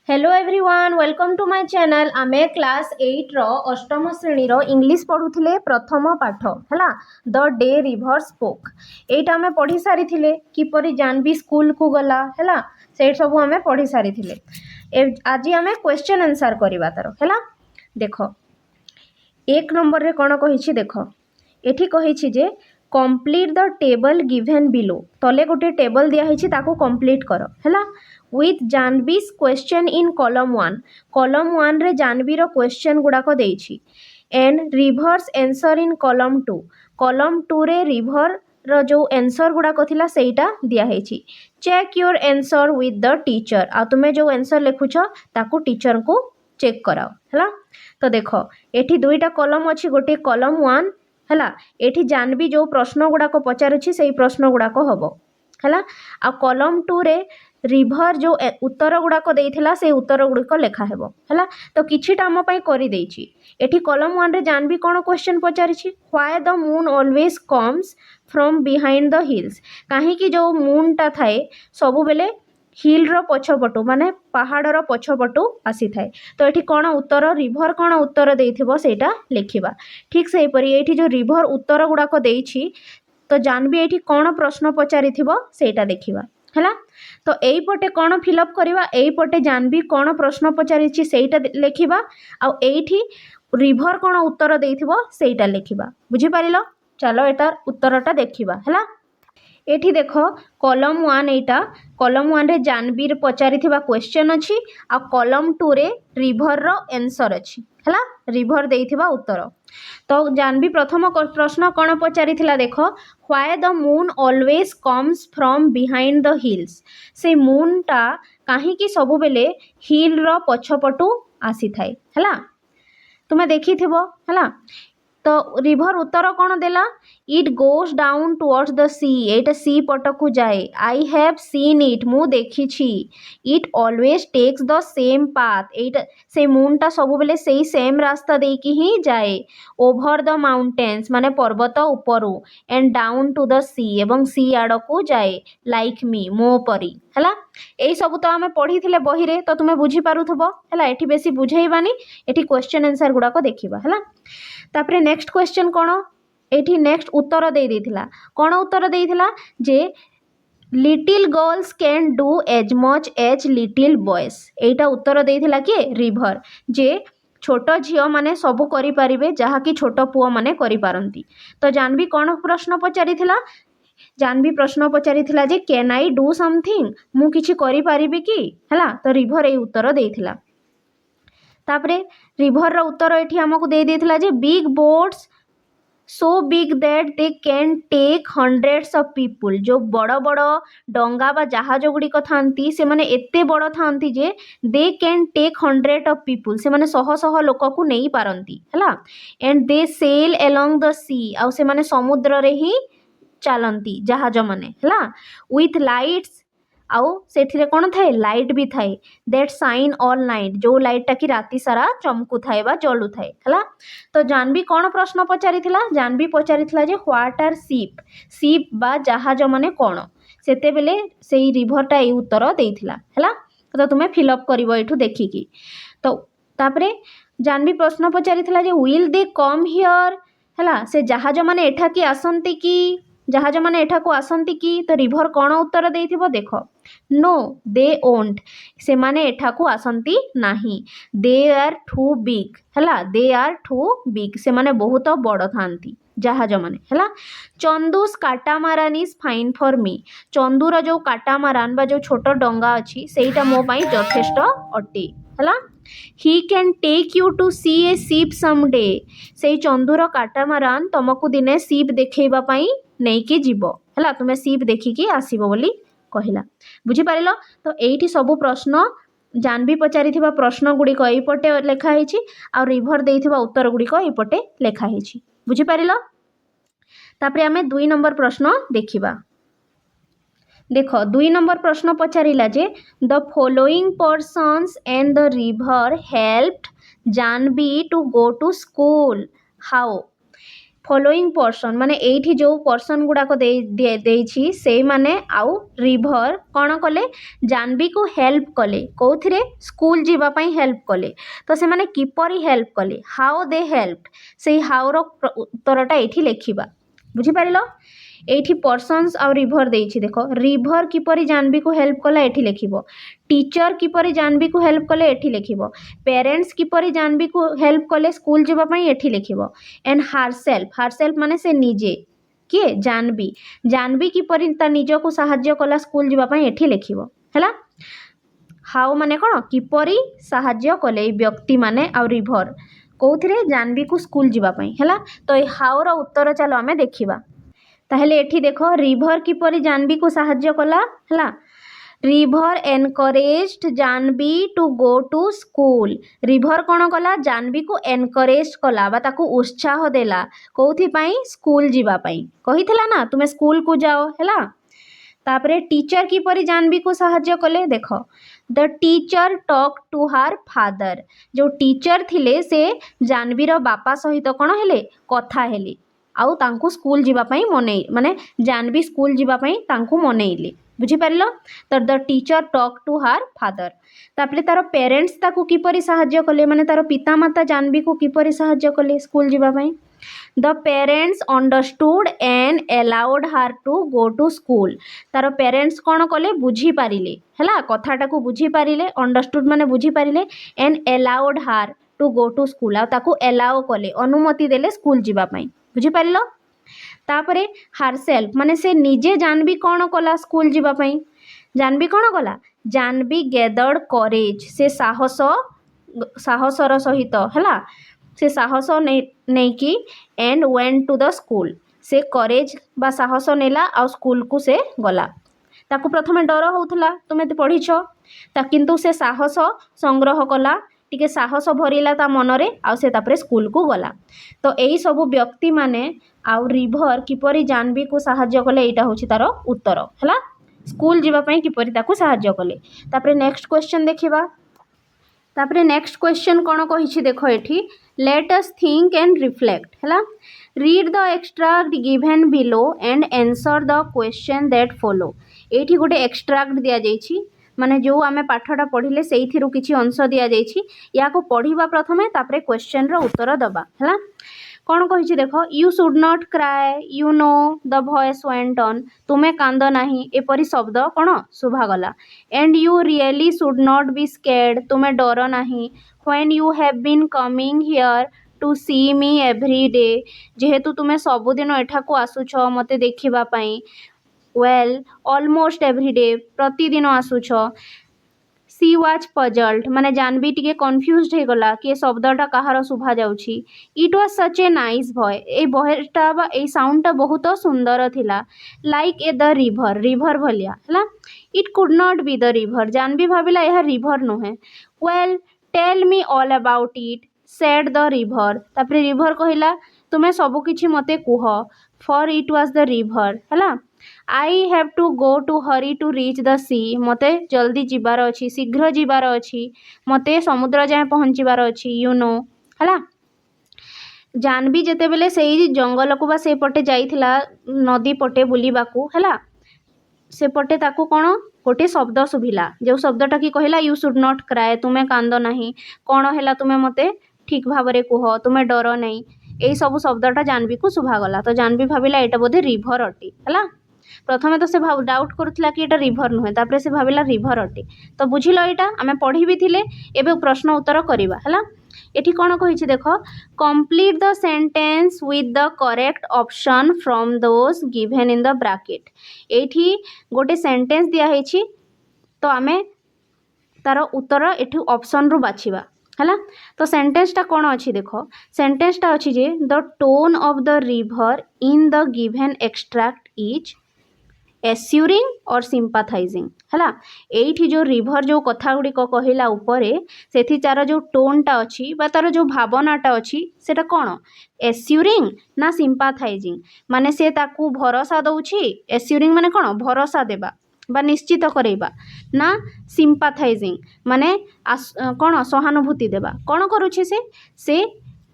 Hello everyone welcome to my channel आमे class 8 रो अष्टम श्रेणी रो इंग्लिश पढ़ुथिले प्रथम पाठ हैला द डे रिवर स्पोक एटा आमे पढ़ी सारी थिले किपरि जानबी स्कूल को गला हैला से सब आमे पढ़ी सारी थिले आज आमे क्वेश्चन आंसर करबा तारो हैला देखो एक नंबर रे कोन कहिछि देखो एठी कहिछि जे complete the table given below तले गोटे टेबल दिया हिछि ताको कंप्लीट करो हैला with जानवी's क्वेश्चन इन कॉलम 1 रे जानवी रो क्वेश्चन गुडा को देछि and river's answer in column 2 रे रिवर रो जो आंसर गुडा को थिला सेटा दिया हेछि check your answer with the teacher आ तुमे जो आंसर लिखुछ ताको टीचर को चेक कराओ हैला तो देखो एठी दुईटा कॉलम अछि गोटे कॉलम 1 हैला एठी जानवी जो प्रश्न गुडा को पचारुछि सेही प्रश्न गुडा को हबो हैला आ कॉलम 2 रे रिवर जो उत्तर गुड़ाक देइथिला से उत्तर गुड़िक लेखा हेबो हैला तो किछिटा हम पई करि देइछि एठी कॉलम 1 रे जानबी कोन क्वेश्चन पचारिछि why the moon always comes from behind the hills काहे कि जो मून टा थाए सबु बेले हिल रो पछपटु माने पहाड़ रो पछपटु आसी थाए तो एठी कोन उत्तर रिवर कोन उत्तर देइथिबो सेटा लेखिबा ठीक सेही परि एठी जो रिवर उत्तर गुड़ाक देइछि तो जानबी एठी कोन प्रश्न पचारिथिबो सेटा देखिबा हैला तो एई पटे कोन फिलअप करबा एई पटे जानबी कोन प्रश्न पचारिछि सेटा लेखिबा आ एइठी रिवर कोन उत्तर देइथिबो सेटा लेखिबा बुझी पारिलो चलो एटा उत्तरटा देखिबा हैला एठी देखो कॉलम 1 एटा कॉलम 1 रे जानबी रे पचारिथिबा क्वेश्चन अछि आ कॉलम 2 रे रिवर रो आंसर अछि हैला रिवर देइथिबा उत्तर तो जानबी प्रथम प्रश्न कोन पचारिथिला देखो why the moon always comes from behind the hills से मून टा काहे कि सब बेले हिल रो पछपटु आसी थाए हैला तुमे देखिथिबो हैला तो रिवर उत्तर कोन देला it goes down towards the sea एटा सी पटकु जाए आई हैव सीन इट मु देखिछि it always takes the same path एटा से मून टा सब बेले सेही सेम रास्ता देकी ही जाए ओवर द माउंटेन्स माने पर्वत उपरु एंड डाउन टू द सी एवं सी आड़कू जाए लाइक मी मो परी हैला एई सब तो आमे पढ़ी थिले बही रे तो तुमे बुझी पारुथबो हैला एठी बेसी बुझाइबानी एठी क्वेश्चन आंसर गुडा को देखिबा हैला तापरे नेक्स्ट क्वेश्चन कोन एठी नेक्स्ट उत्तर दे देथिला कोन उत्तर देथिला जे little girls can do as much as little boys एटा उत्तर देथिला के रिवर जे छोट झियो माने सब करि परिबे जहा कि छोट पुओ माने करि पारंती तो जानबी कोन प्रश्न पचारिथिला जानबी प्रश्न पचारिथिला जे कैन आई डू समथिंग मु किछि करि परिबे कि हैला तो रिवर ए उत्तर देथिला तापरे रिवर रो उत्तर एठी हमकु दे देथिला जे big boats so big that they can take hundreds of people जो बड़ बड़ डंगा बा जहाज गुड़ी थांती से माने एते बड़ थांती जे they can take hundred of people से माने शह शह लोक को नहीं पारंती हैला and they sail along the sea आ से माने समुद्र रे ही चलती जहाज माने हैला विथ लाइट्स आउ सेथिरे कोन थाए लाइट भी थाए दैट साइन ऑल नाइट जो लाइट टा कि राती सारा चमकु थाए बा जलु थाए हैला तो जानबी कोन प्रश्न पचारिथिला जानबी पचारिथिला जे व्हाट आर शिप बा जहाज माने कोन सेते बेले सेही रिवर टा ए उत्तर देइथिला हैला तो तुमे फिल अप करबो एठु देखिकी तो तापरे जानबी प्रश्न पचारिथिला जे विल दे कम हियर हैला से जहाज माने एठा की आसंती की जहाज माने एठा को आसंती की तो रिवर कोन उत्तर देइथिबो देखो नो दे ओंट से माने एठा को आसंती नाही दे आर टू बिग हैला दे आर टू बिग से माने बहुत बड़ थांती जहाज माने हैला Chandu's catamaran is fine for me चंदूर जो काटामारान बा जो छोट डंगा अछि सेटा मो पई यथेष्ट अटे हैला he can take you to see a ship someday से चंदूर काटामारान तुमको दिने शिप देखैबा पई नहीं कि जीवो हैला तुमे शिप देखिकी आसीबो बोली कहिला बुझी पारिलो तो एठी सब प्रश्न जानबी पचारिथिबा प्रश्न गुड़िक एपटे लेखा हेछि आ रिवर देइथिबा उत्तर गुड़िक एपटे लेखा हेछि बुझी पारिलो तापरे आमे 2 नंबर प्रश्न देखिबा देखो 2 नंबर प्रश्न पचारिला जे the following persons and the river helped Janvi to go to school how following person माने एठी जो पर्सन गुड़ाक देइछि से माने आउ रिभर कौन कले जानवी को हेल्प कले कौथिरे स्कूल जीवा पई हेल्प कले तो से माने किपरि हेल्प कले हाउ दे हेल्प से हाउ रो उत्तरटा एठी लेखिबा बुझी पारिलो एठी पर्सन्स आ रिभर देइछि देखो रिभर किपरि जानवी को हेल्प कला एठी लेखिबो टीचर किपरि जानवी को हेल्प कले एठी लेखिबो पेरेंट्स किपरि जानवी को हेल्प कले स्कूल जीवा पई एठी लेखिबो एंड हारसेल्फ माने से निजे किए जानवी जानवी किपरि ता निज को सहाय्य कला स्कूल जीवा पई एठी लेखिबो हैला हाउ माने कोन किपरि सहाय्य कले ए व्यक्ति माने आ रिभर कौथिरे जानवी को स्कूल जीवा पई हैला तो ए हाउ रो उत्तर चलो आमे देखिबा ताहेले एठी देखो रिभर किपरि जानवी को सहाय्य कला हला River encouraged Janvi to go to school River कौन कला जानवी को एनकरेज कला बा ताकू उत्साह देला कौथि पई स्कूल जीवा पई कहिथिला ना तुमे स्कूल को जाओ हैला तापरे टीचर किपरि जानवी को सहाय्य कले देखो the teacher talk to her father जो टीचर थिले से जानवीर बापा सहित कौन हेले कथा हेली आउ तांकू स्कूल जीवा पई मने माने जानवी स्कूल जीवा पई तांकू मनेइले बुझी पारिलो तो the teacher talk to her father तापरे तार पेरेंट्स ताकू किपरि सहाय्य कले माने तार पिता माता जानवी को किपरि सहाय्य कले स्कूल जीवा पई the parents understood and allowed हार टू गो टू स्कूल तार पेरेंट्स कौन कले बुझी पारिले हैला कथाटा को बुझी पारिले अंडरस्टूड माने बुझी पारिले एंड अलाउड हार टू गो टू स्कूल आ ताकू अलाउ कले अनुमति देले स्कूल जीवा पई बुझी पारिलो तापरे हारसेल्फ माने से निजे जानवी कौन कला स्कूल जीवा पई जानवी कौन कला जानवी गैदर्ड करेज से साहसर सहित हैला से साहस नहीं कि and went to the school से करेज बा साहस नेला आ स्कूल को से गला ताकू प्रथमे डर होउथला तुमे तो पढ़ीछ ता किंतु से साहस संग्रह कला टिके साहस भरिला ता मनरे आ से तापरे स्कूल को गला तो एई सब व्यक्ति माने आउ रिभर किपरि जानवी को सहाय्य कले एटा होछि तार उत्तर हैला स्कूल जीवा पई किपरि ताकू सहाय्य कले तापरे नेक्स्ट क्वेश्चन देखिबा तापरे नेक्स्ट क्वेश्चन कोन कहिछि देखो एठी let us think and reflect हैला read the extract given below and answer the question that follow एठी गोटे एक्सट्रैक्ट दिया जाइछि माने जो आमे पाठटा पढ़िले सेइथिरु किछि अंश दिया जाइछि या को पढ़िबा प्रथमे तापरे क्वेश्चन रो उत्तर दबा हैला कौन कहिछि देखो you should not cry you know the voice went on तुमे कांद नाही एपरी शब्द कौन शुभा गला and you really should not be scared तुमे डर नाही when you have been coming here to see me every day जेहेतु तुमे सबुदिन एठा को आसुछ मते देखिबा पई वेल ऑलमोस्ट एवरी डे प्रतिदिन आसुछ सी वाज पजल्ड माने जानवी टिके कन्फ्यूज्ड हो गला कि शब्दटा कहार शुभा जाउछि it was such a nice voice ए भॉयसटा बा ए साउंडटा बहुत सुंदर थिला लाइक ए द रिभर भलिया हला it could not be the river Janvi भाबिला यह रिभर नुहे well tell me all about it said the river तापरे रिभर कहिला तुमे सब किछि मते कुह for it was the river हला I have to go to hurry to reach the सी मते जल्दी जीवार अच्छी शीघ्र जीवार अच्छी मते समुद्र जाए पहुँचबार अच्छी यू नो हला जानवी जेते बेले से जंगल को बा से पटे जाइथिला नदी पटे बुलीबाकू हला से पटे ताकू कौन गोटे शब्द शुभिला जो शब्दटा कि कहला यू शुड नॉट क्राए तुमे कांद नाही कौन है तुमे मते ठीक भाव में कुह तुमे डर नहीं यही सब शब्दटा जानवी को शुभागला तो जानवी भाविला एटा बोधे रिभर अटी है प्रथमे तो से डाउट करुला कि एटा रिभर नुहे तापरे से भाविला रिभर अटी तो बुझिल एटा आमे पढ़ी भी थिले एबे प्रश्न उत्तर करवा है एठी कौन कहिछि देखो complete the sentence with the correct option from those given in the bracket एठी गोटे सेंटेंस दिया हेछि तो आमे तार उत्तर एठी ऑप्शन रु बाछिबा है तो सेंटेंसटा कौन अच्छी देख सेंटेंसटा अच्छी जे the tone of the river in the given extract is assuring or sympathising है एठी जो रिभर जो कथा गुड़िक कहला उपरे से तार जो टोनटा अच्छी तार जो भावनाटा अच्छी सेटा कौन एस्यूरिंग ना सिंपाथाइजिंग माने से ताकू भरोसा दउछि एस्यूरिंग माने कौन भरोसा देबा बा निश्चित करैबा ना सिंपाथाइजिंग माने कौन सहानुभूति देबा कौन करुछि से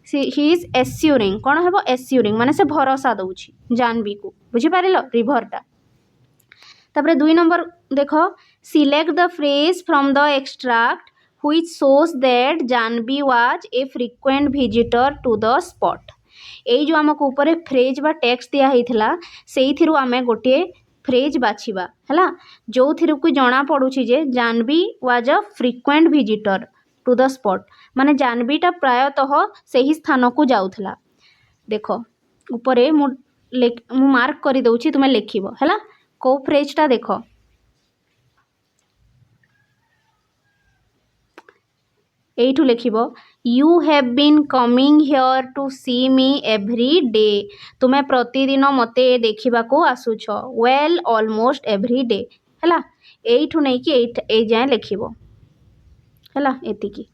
হি इज एस्यूरिंग कौन हेबो एस्यूरिंग माने से भरोसा दउछि जानवी को बुझी पारिलो रिभरटा। तापरे 2 नंबर देखो select the phrase from the extract which shows that Janvi was a frequent visitor to the spot. एई जो हमको ऊपर फ्रेज बा टेक्स्ट दिया हेइथिला सेइथिरु आमे गोटे फ्रेज बाछिबा हला जो थिरु को जणा पडुछि जे Janvi was a frequent visitor to the spot माने जानवीटा प्रायतः सही स्थान को जाउथला। देखो ऊपर मु मार्क कर दउछि तुमे लिखिबो हला को फ्रेजटा देखो एठू लिखिबो you have been coming here to see me every day तुमे प्रतिदिन मते देखिबा को आसुछ वेल ऑलमोस्ट एवरी डे हला एठू नै कि ए जाय लिखिबो हला एतिकी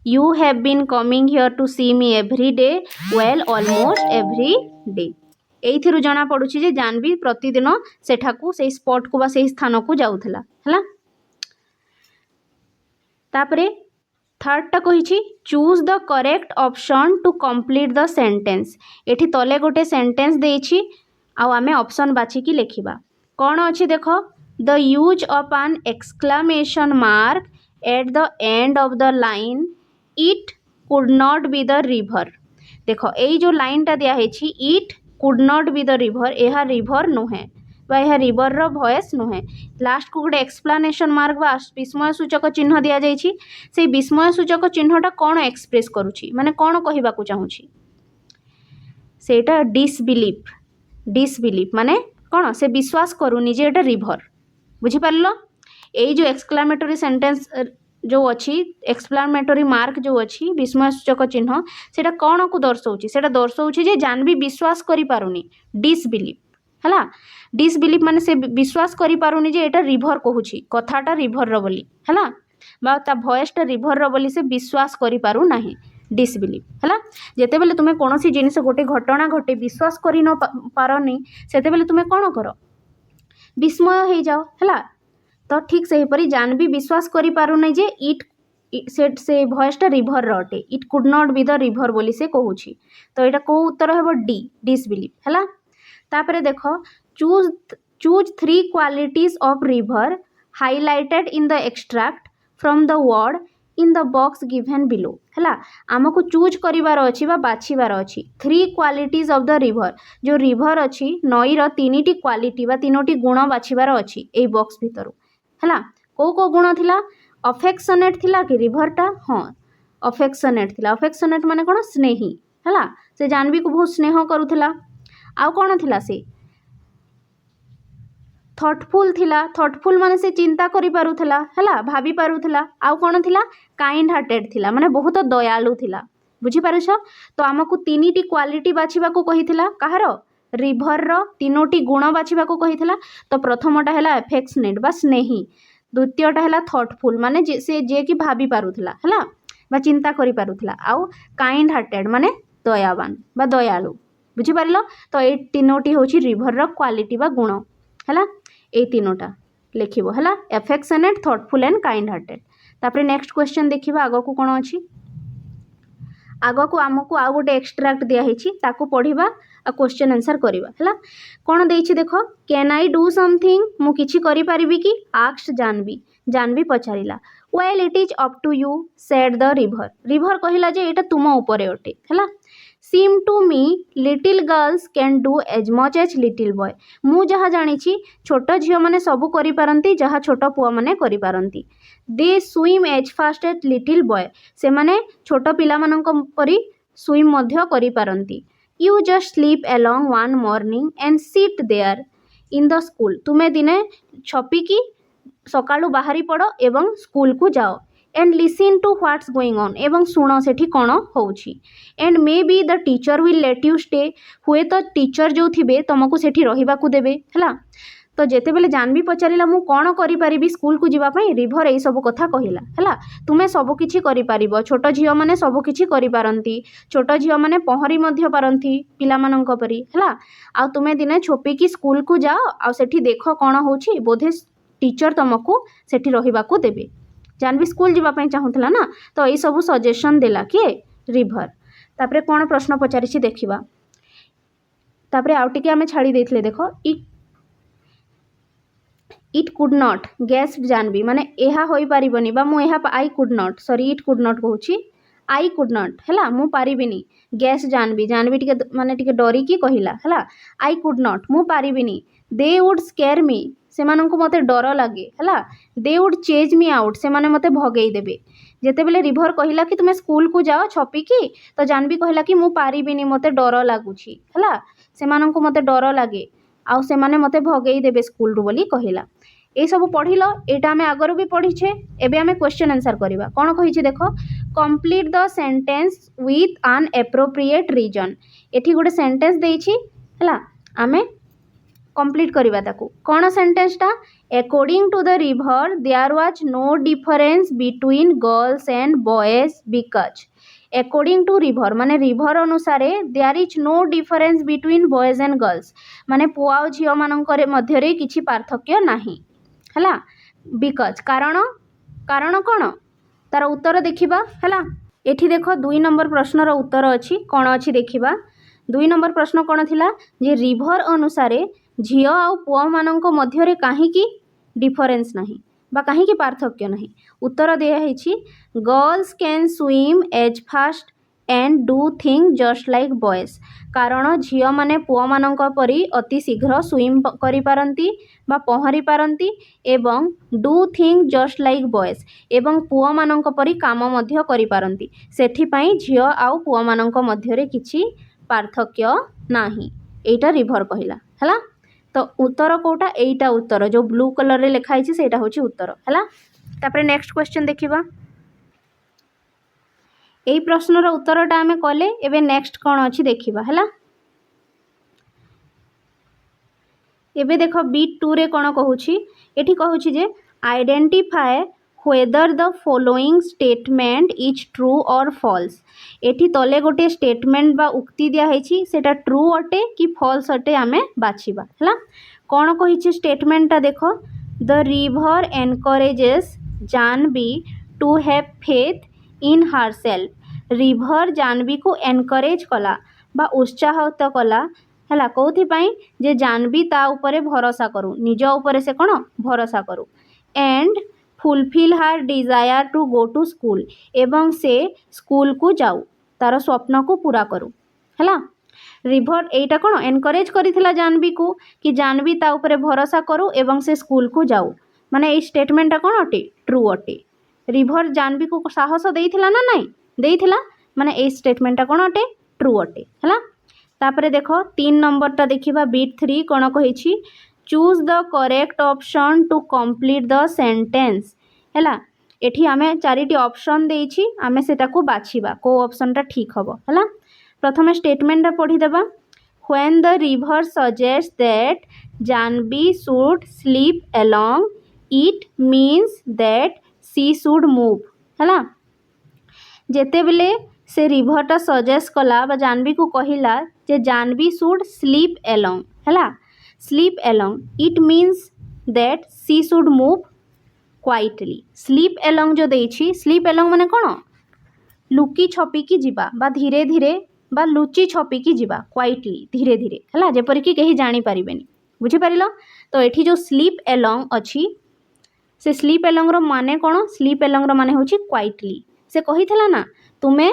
you have been coming here to see me every day well almost every day एइथिरु जणा पडुछि जे जानवी प्रतिदिन सेठाकू से स्पॉट को बा से स्थान को जाउथला हला। तापरे थर्ड टा कहिछि choose the correct option to complete the sentence एठी तले गोटे सेंटेंस देछि आ आमे ऑप्शन बाछि कि लेखिबा कोन अछि देखो the use of an exclamation mark at the end of the line it could not be the river देखो एई जो लाइनटा दिया हेछि it could not be the river एहा रिवर नुहे बा एहा रिवर रो वॉइस नुहे लास्ट को गोटे एक्सप्लेनेशन मार्क बा विस्मय सूचक चिन्ह दिया जाइछि से विस्मय सूचक चिन्हटा कोन एक्सप्रेस करूछि माने कोन कहिबा को चाहूछि सेटा डिसबिलीफ माने कोन से विश्वास करूनी जे एटा रिवर बुझी पारलो एई जो एक्सक्लेमेटरी सेंटेंस जो अच्छी एक्सप्लेनेटरी मार्क जो अच्छी विस्मय सूचक चिन्ह सेटा कौन को दर्शाऊँ सेटा दर्शाऊँ जे जानवी विश्वास करि पारुनी डिसबिलीफ हला डिसबिलीफ माने से विश्वास करि पारुनी जे एटा रिवर कहूछि कथाटा रिवर रो बोली हला बा ता वॉइसटा रिवर रो बोली से विश्वास करि पारु नाही डिसबिलीफ हला जेते बेले तुमे कोनोसी जिनिस गोटे घटना घटे विश्वास करि न पारनी सेते बेले तुमे कोन करो विस्मय हे जाओ हला तो ठीक से परी जानवी विश्वास करि पारु नै जे इट से वॉइसटा रिवर रो अटे it could not be the river बोली से कहूछि तो एटा को उत्तर हेबो डी डिसबिलीफ हला। तापरे देखो choose 3 qualities of river highlighted in the extract from the word in the box given below हला आमको चूज करिवार अछि बा बाछिवार अछि 3 क्वालिटीज ऑफ द रिवर जो रिवर अछि नई रो 3टी क्वालिटी बा 3टी गुण बाछिवार अछि एई बॉक्स भितरु हला को गुण थिला अफेक्शनेट थिला कि रिभरटा हाँ अफेक्शनेट थिला अफेक्शनेट माने कोन स्नेही हला से जानवी को बहुत स्नेह करूथिला आउ कोन थिला से थॉटफुल थिला थॉटफुल माने से चिंता करि पारुथिला हला भाभी पारुथिला आउ कोन थिला काइंड हार्टेड थिला माने बहुत दयालु थिला बुझी पारुछ तो आमको 3टी क्वालिटी बाछिबा को कहिथिला काहारो रिभर रो 3टी गुण बाछिबा को कहिथिला तो प्रथमटा हैला अफेक्शनेट बा स्नेही द्वितीयटा हैला थॉटफुल माने जे कि भाभी पारुथिला हला बा चिंता करि पारुथिला आउ काइंड हार्टेड माने दयावान बा दयालु बुझी पारिलो तो ए 3टी होची रिभर रो क्वालिटी बा गुण हला ए 3टा लिखिबो हला affectionate thoughtful and kind hearted. तापरे नेक्स्ट क्वेश्चन देखिबा आगो को कोन अछि आगो को आमको आ गोटे एक्सट्रैक्ट दिया हेछि ताको पढिबा आ क्वेश्चन आंसर करिबा हला कोन देछि देखो कैन आई डू समथिंग मु किछि करि परिबि कि आस्क्ड जानवी पचारिला well it is up to you said the river कहिला जे एटा तुम ऊपरे अटे हला seem to me little girls can do as much as little boy मु जहा जानिछि छोट झियो माने सबु करि पारंती जहा छोट पुआ माने करि पारंती they swim as fast as little boy से माने छोट पिला मानक परि स्विम मध्य करि पारंती you just slip along one morning and sit there in the school तुमे दिने छपिकी सकाळु बाहरी पड़ो एवं स्कूल को जाओ and listen to what's going on एवं सुनो सेठी कोन होउछि and maybe the teacher will let you stay हुए तो टीचर जो थिबे तुमको सेठी रहिबा को देबे हला तो जेते बेले जानवी पचारिला मु कोन करि परिबी स्कूल को जिबा पई रिवर एई सब कथा कहिला हला तुमे सब किछि करि परिबो छोट झियो माने सब किछि करि पारंती छोट झियो माने पहरी मध्य पारंती पिला मानंक परी हला आ तुमे दिने छोपी की स्कूल को जाओ आ सेठी देखो कोन होउछि बोधे टीचर तुमको सेठी रहिबा को देबे जानवी स्कूल जीवा चाहूला ना तो यही सब सजेशन देला किए रिवर तापरे कौन प्रश्न पचारि देखा तापरे आउ टिके आमे छाड़ी देथिले देखो it could not guess Janvi माने एहा होई पारिबनी बा मु एहा I could not sorry it could not कहूची आई कुड नॉट हैला मु पारिबिनी गैस जानवी जानवी टिके माने टिके डरी की कहिला हैला आई कुड नॉट मु पारिबिनी दे वुड स्केयर मी सेमानंकु मते डर लागे हैला they would chase me out से माने मते भगेई देबे जेते बेले रिभर कहिला कि तुमे स्कूल को जाओ छपी की तो जानवी कहिला कि मु पारिबिनी मते डर लागुची हैला सेमानंकु मते डर लागे आउ से माने मते भगेई देबे स्कूल रु बोली कहिला ये सब पढ़िल एटा आमे आगर भी पढ़ीछे एबे आमे क्वेश्चन आंसर करिबा कोन कहिछि देखो complete the sentence with an appropriate reason एठी गोटे सेंटेंस देइछि हला आमे कंप्लीट करिबा ताकू कोन सेंटेंस टा according to the River there was no difference between girls and boys because according to River माने रिवर अनुसार there is no difference between boys and girls माने पुआ और झियो मानकर मध्यरे किछि पार्थक्य नाही हला बिकॉज कारण कारण कौन तार उत्तर देखिबा हला एठी देखो 2 नंबर प्रश्नर उत्तर अच्छी कौन अच्छी देखिबा 2 नंबर प्रश्न कौन थिला जे रिभर अनुसार झियो आउ पुआ मानक मध्यरे काहीकि डिफरेंस नाही बा काहीकि पार्थक्य नाही उत्तर दिया हेछि girls can swim as fast and do thing just like boys कारण झियो माने पुआ मानक परी अति शीघ्र स्विम करि पारंती बा पहरी पारंती एवं do thing just like boys एवं पुआ मानक परी काम मध्य करि पारंती सेठी पई झियो आउ पुआ मानक मध्यरे किछि पार्थक्य नाही एटा रिभर कहिला हला तो उत्तर कोटा एटा उत्तर जो ब्लू कलर रे लिखाई छी सेटा होची उत्तर हला तापरे नेक्स्ट क्वेश्चन देखिबा एई प्रश्नर उत्तरटा आमे कले एबे नेक्स्ट कोन अछि देखिबा हला एबे देखो बीट 2 रे कोन कहूची एठी कहूची जे identify whether the following statement is true or false एठी तले गोटे स्टेटमेंट बा उक्ति दिया हेची सेटा ट्रू अटे कि फॉल्स अटे आमे बाछिबा हला कोन कहिची स्टेटमेंटटा देखो the River encourages Janvi to have faith in herself River Janvi को एनकरेज कला बा उत्साहित कला हला कौथि पाई जे जानवी ता उपरे भरोसा करू निज उपरे से कोन भरोसा करू and fulfil her desire to go to school एवं से स्कूल को जाऊ तार स्वप्न को पूरा करू हला रिभर एटा कोन एनकरेज करिथिला जानवी को कि जानवी ता उपरे भरोसा करू एवं से स्कूल को जाऊ माने ए स्टेटमेंटटा कोन अटे ट्रू अटे रिभर जानवी को साहस देइथिला ना नहीं देइथिला माने ए स्टेटमेंटटा कोन अटे ट्रू अटे हला तापरे देखो 3 नंबरटा देखिबा बीट 3 कोन कहिछि choose the correct option to complete the sentence हला एठी आमे चारिटी ऑप्शन देइछि आमे सेटा को बाछिबा को ऑप्शनटा ठीक हबो हला प्रथम स्टेटमेंटटा पढी देबा when the river suggest that Jahnavi should sleep along it means that she should move हला जेते बेले से रिभरटा सजेस्ट कला बा जानवी को कहिला जे जानवी शुड स्लीप अलोंग हला sleep along it means that she should move quietly sleep along जो देइछि स्लीप अलोंग माने कोन लुकी छपी की जीवा बा धीरे धीरे बा लुची छपी की जीवा क्वाइटली धीरे धीरे हला जेपरि कि केही जानि परिबेनी बुझी परिलो तो एठी जो स्लीप अलोंग अछि से स्लीप अलोंग रो माने कोन स्लीप अलोंग रो माने होछि क्वाइटली से कहिथला ना तुमे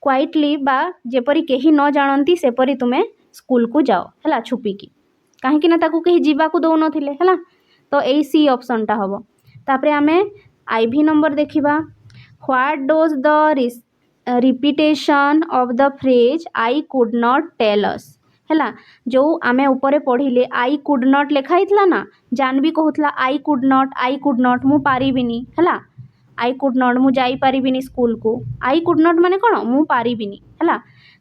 क्वाइटली बा जेपरि केही न जानंती सेपरि तुमे स्कूल को जाओ हला छुपी की काहे कि ना ताकू केही जीवा को दउ नथिले हला तो ए सी ऑप्शन टा हबो तापरे आमे आईवी नंबर देखिबा what does the repetition of the phrase I could not tell us हला जो आमे ऊपर पढ़िले आई कुड नॉट लिखाइतला ना जानवी कहउतला आई कुड नॉट मु पारिबिनी हला आई कुड नॉट मु जाई पारिबिनी स्कूल को आई कुड नॉट माने कोन मु पारिबिनी हला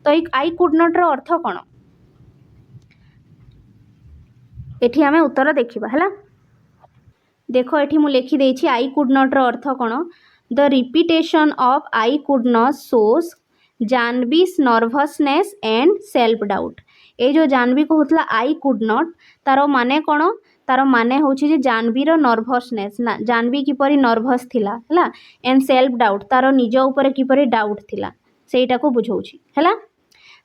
तो एक आई कुड नॉट रो अर्थ कोन एठी आमे उत्तर देखिबा हला देखो एठी मु लिखि देछि आई कुड नॉट रो अर्थ कोन the repetition of I could not shows Janvi's nervousness and self doubt ए जो जानवी कहउतला आई कुड नॉट तारो माने कोन तार माने होछि जे जानवी रो नर्वसनेस ना जानवी किपरि नर्वस थिला हला एंड सेल्फ डाउट तार निज ऊपर किपरि डाउट थिला सेटा को बुझाऊँगी है।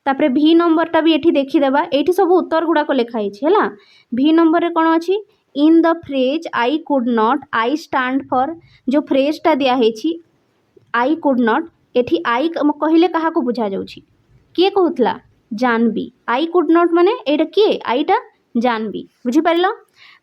तापर भी नंबरटा भी ये देखीदेवा ये सब उत्तर गुड़ाक लिखाई है। भी नंबर रे कौन अच्छी in the phrase I could not I stand for जो फ्रेजटा दिखाई आई कुड नॉट एठी आई कहले क्या बुझा जाऊँगी किए कहूला जानवी आई कुड नॉट माने एटा किए आईटा जानवी बुझीपार।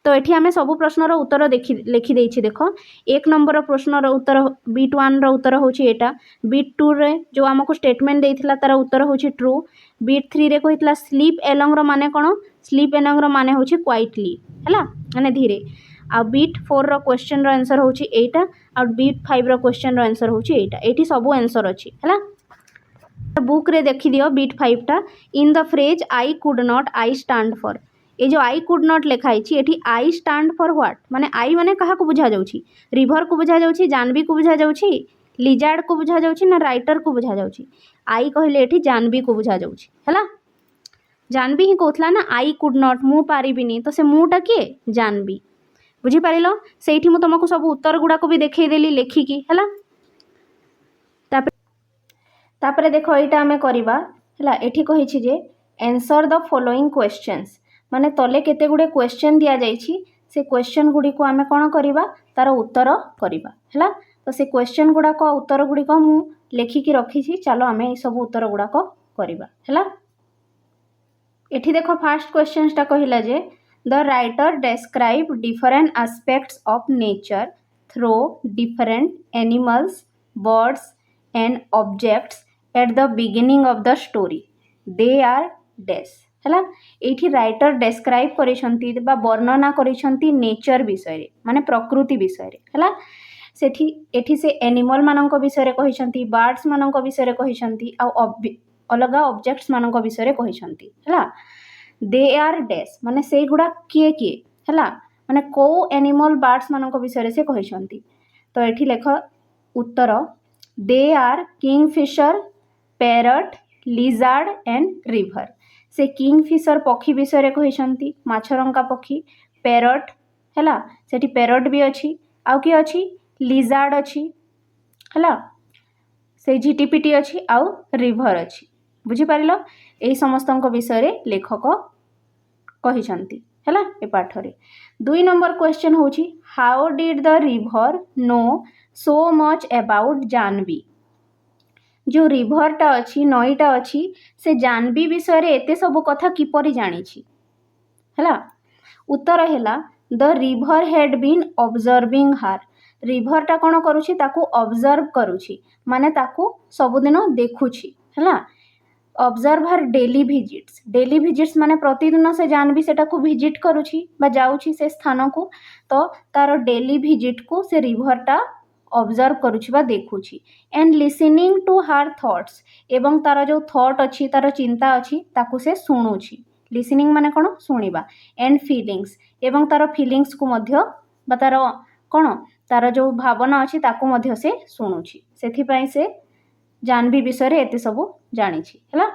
तो ये आम सब प्रश्नर उत्तर लिखिदे देख एक नंबर प्रश्नर उत्तर बीट 1 उत्तर हूँ यहाँ बीट 2 रे जो आमको स्टेटमेंट देता तार उत्तर हूँ ट्रू बीट 3 रे कहता स्लीप एलंग माने कौन स्लीप एलंग माने हूँ क्वाइटली है माने धीरे आ बीट 4 क्वेश्चन आंसर हूँ यहाँ आ बीट 5 क्वेश्चन आंसर हूँ यहाँ ये सब आंसर अच्छी है। बुक रे देखी दियो बीट 5 टा in the phrase I could not I stand for ये जो आई कुड नॉट लिखाई ये आई स्टैंड फॉर व्हाट माने आई माने क्या बुझा जाऊँगी रिभर को बुझा जाऊँगी जानवी को बुझा जाऊँगी लिजार्ड को बुझा जाऊँगी ना राइटर को बुझा जाऊँगी आई कहले ये जानवी को बुझा जाऊँगी है। जानवी ही कहला ना आई कुड नॉट मु पारिबिनी तो से मुटा किए जानवी बुझीपार से तुमको सब उत्तर गुड़ाक भी देखईदेली लेखिकी है। तापर देख यहाँ आम करवा ये कही जे एंसर द फॉलोइंग क्वेश्चंस माने तले केते गुडे क्वेश्चन दिया जाइछि से क्वेश्चन गुडी को आम कौन करवा तार उत्तर करवा है। तो से क्वेश्चन गुड़ाक उत्तर गुड़िक मु लेखिकी रखी चलो आम ये सब उत्तर गुड़ाक करवा है। एठी देख फास्ट क्वेश्चनटा कहला जे the writer describe different aspects of nature through different animals birds and objects at the beginning of the story they are dash है। ये राइटर डेस्क्राइब करिसंती बा वर्णना करिसंती नेचर विषय माने प्रकृति विषय है। सेठी एठी से एनिमल मानक विषय कहिसंती बर्ड्स मानक विषय कहिसंती आ अलग ऑब्जेक्ट्स मानक विषय कहिसंती है। दे आर डैश माने से गुडा किए किए है माने को एनिमल बर्ड्स मानक विषय से कहिसंती। तो एठी लेख उत्तर they are kingfisher parrot lizard and river से किंगफिशर पक्षी विषय कहते माछरंका पक्षी पैरट है सेठी पैरट भी अच्छी आउ किए अच्छी लिजार्ड अच्छी है से झिटिपिटी अच्छी आउ रिवर अच्छी बुझीपार यही समस्त विषय लेखक कहते है ए पाठ रे। 2 नंबर क्वेश्चन हूँ how did the river know so much about Jahnavi जो रिभरटा अच्छी नईटा अच्छी से जानवी विषय रे एते सब कथा किपरि जानी है। उत्तर है the river had been observing her रिभरटा कौन करुछि ताकू ऑब्जर्व करुछि माने ताकू सबुदिन देखुछि है। ऑब्जर्व हर डेली विजिट्स माने प्रतिदिन से जानवी सेटा को विजिट करुछि बा जाउछि से स्थान को तो तार डेली विजिट को से रिभरटा ऑब्जर्व करुछि बा देखुछि and listening to her thoughts एवं तार जो थॉट अच्छी तार चिंता अच्छी ताकू से शुणुछि लिसनिंग माने कौन शुणिबा एंड फीलिंग्स एवं तार फीलिंग्स को मध्य बा तार कौन तार जो भावना अच्छी ताकू मध्य से शुणुछि सेथिपाई से जानवी विषय रे एते सब जानिछि है।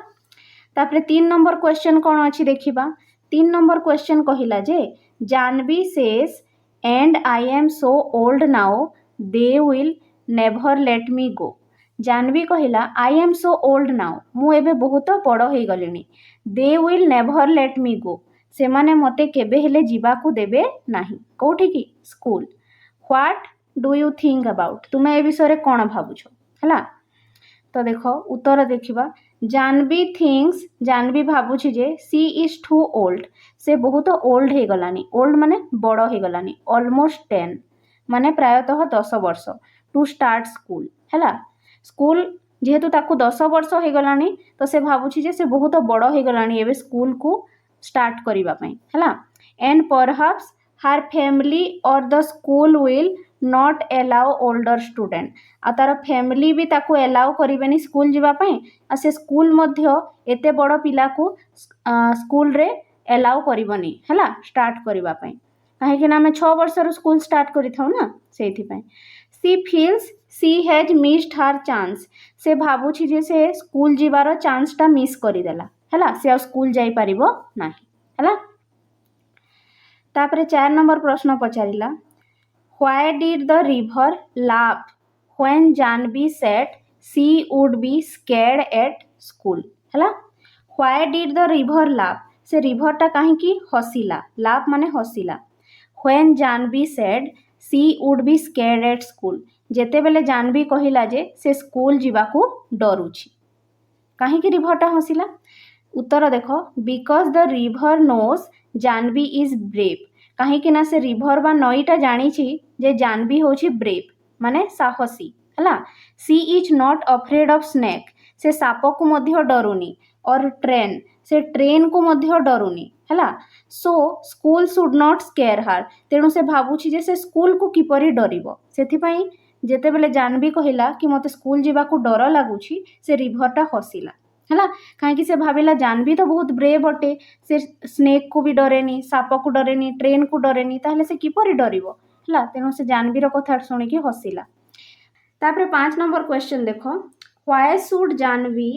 तापरे 3 नंबर क्वेश्चन कौन अच्छी देखिबा 3 नंबर क्वेश्चन कहिला जे Janvi says and I am so old now they will never let me go Janvi कहिला I am so old now मु एबे बहुत बड़ हो गलिनी they will never let me go से माने मते केबे हेले जीवा को देबे नाही कोठी की school what do you think about तुमे ए विषय रे कोन भाबुछ हला। तो देखो उत्तर देखिबा जानवी थिंक्स जानवी भाबुछि जे सी इज टू ओल्ड से बहुत ओल्ड हो गलानी ओल्ड माने बड़ हो गलानी ऑलमोस्ट 10 माने प्रायतः 10 वर्ष टू स्टार्ट स्कूल है स्कूल जेहेतु ताकू 10 वर्ष हो गलानी तो से भाबुछि जे से बहुत बड़ हो गलानी एबे स्कूल को स्टार्ट करिबा पई है and perhaps her family or the school will not allow older student आ तार फैमिली भी ताकू एलाउ करिबेनी स्कूल जीवा पई आ से स्कूल मध्य एते बड़ पिला को स्कूल रे एलाउ करिबनी है स्टार्ट करिबा पई कहीं आम 6 वर्ष स्कूल स्टार्ट करी थाउ ना सेथिपाई सी फील्स सी हैज मिस्ड हार चांस से भाबुछि जे से स्कूल जीवार चांसटा मिस करिदेला है से आ स्कूल जाई परिबो नाही है। तापरे 4 नंबर प्रश्न पचारिला why did the river laugh when Janvi said she would be scared at school है। Why did the river laugh से रिभरटा कहीं हसिला लाफ माने हसिला। When Janvi said she would be scared at school जेतेबेले जानवी कहिला जे से स्कूल जीवाकू डरुछि कहीं रिभरटा हसिला। उत्तर देख because the river knows Jahnavi is brave कहीं ना से रिभर बा नईटा जानी जे जानवी होछि ब्रेव माने साहसी है। She is not afraid of snake से साप को मध्य डरुनी और ट्रेन से ट्रेन को मध्य डरुनी है। So school should not square हार तेणु से भावुछि जे से स्कूल को किपरि डरिबो सेथिपई जेतेबेले जानवी कहिला कि मते स्कूल जीवाकू डर लगुछि से रिभरटा हसिला है। कहीं से भाविला जानवी तो बहुत ब्रेव अटे से स्नेक को भी डरेनी साप को डरेनी ट्रेन को डरेनी ताहले से किपरि डरिबो है तेणु से जानवीर कथा शुणिकी हसिला। तापर 5 नंबर क्वेश्चन देख why should Jahnavi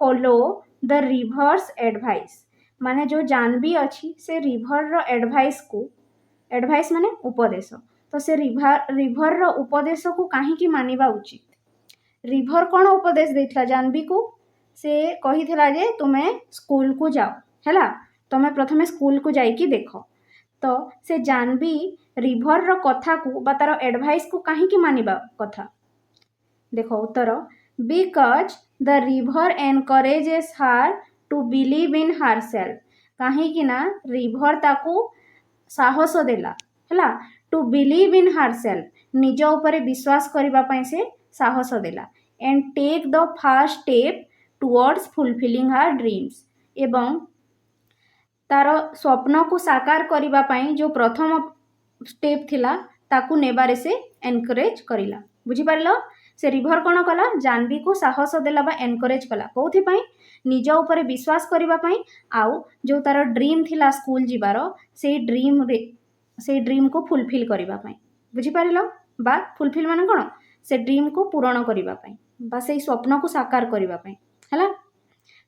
follow the river's advice माने जो जानवी अच्छी से रिभर रो एडवाइस माने उपदेश तो से रिभर रो उपदेश को कहीं मानिबा उचित। रिभर कौन उपदेश देथिला जानवी को से कही थिला जे तुमे स्कूल को जाओ है तुमे प्रथमे स्कूल को जाइकी देख तो से जानवी रिभर रो कथा को बा तार एडवाइस को कहीं मानिबा कथा देख उत्तर बिकज द रिभर एनकरेजेस हार टू बिलीव इन हार सेल्फ कहीं ना रिभर ताकू साहस देला है टू बिलीव इन हार सेल्फ निज उपरे विश्वास करने से साहस देला and take the first step towards fulfilling her dreams एवं तार स्वप्न को साकार करने जो प्रथम स्टेप थिला ताकू नेबारे से एनकरेज करिला बुझिपारल। से रिभर कौन कला जानवी को साहस देला बा एनकरेज कला कौथिपाई निज उपरे विश्वास करने आउ जो तार ड्रीम थिला स्कूल जीवार से ड्रीम को फुलफिल करने बुझिपारल बा फुलफिल माने कौन से ड्रीम को पूरण करने बा से स्वप्न को साकार करने है।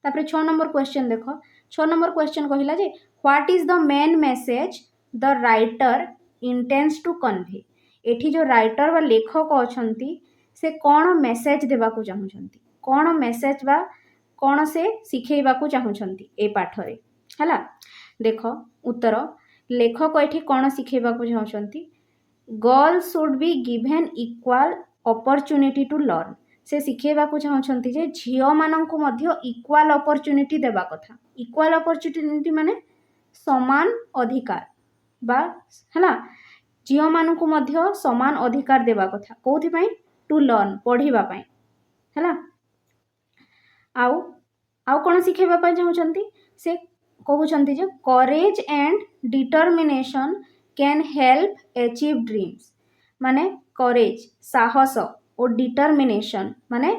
तापर 6 नंबर क्वेश्चन देख 6 नंबर क्वेश्चन कहला जे what is the main message the writer intends to convey एठी जो राइटर बा लेखक अछंती से कौन मेसेज देबाकू चाहूछंती कौन मेसेज बा कौन से शिखेबाकू चाहूछंती ए पाठरे है। देख उत्तर लेखक एठी कौन शिखेबाकू चाहूछंती girls should be given equal opportunity to learn से शिखेबाकू चाहूछंती जे झियो माननकू मध्य इक्वाल अपॉर्चुनिटी देबा कथा इक्वाल अपॉर्चुनिटी माने समान अधिकार बा है झियो माननकू मध्य समान अधिकार देबा कथा कोथिपाई टू लर्न पढ़िबा पाई है। आउ आउ कौन शिखेबा पाई चाहूछंती से कहउछंती जे courage and determination can help achieve dreams माने करेज साहस और डिटरमिनेशन माने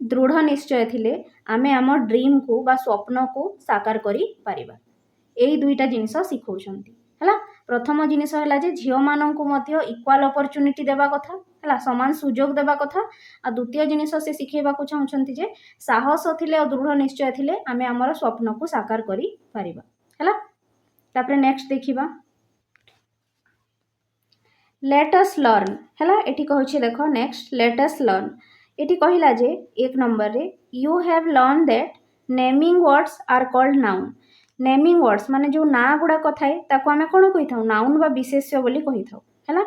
दृढ़ निश्चय थिले आमे आम ड्रीम को बा स्वप्न को साकार करि परिबा एई दुईटा जिनिस शिखौछंती है। प्रथम जिनिस है जे झियो माननकू मध्य इक्वाल अपॉर्चुनिटी देबा कथा है समान सुजोग देबा कथा आ द्वितीय जिनिस से शिखेबाकू चाहूछंती जे साहस थिले और दृढ़ निश्चय थिले आमे हमर स्वप्न को साकार करि परिबा है। तापर नेक्स्ट देखिबा लेट अस लर्न है एठी कहूछि देख नेक्स्ट लेट अस लर्न एठी कहिला जे 1 नंबर रे you have learn that naming words are called noun naming words माने जो ना गुड़ा कथाए ताको आमे कोन कहि थाउ नाउन बा विशेष्य बोली कहि थाउ है।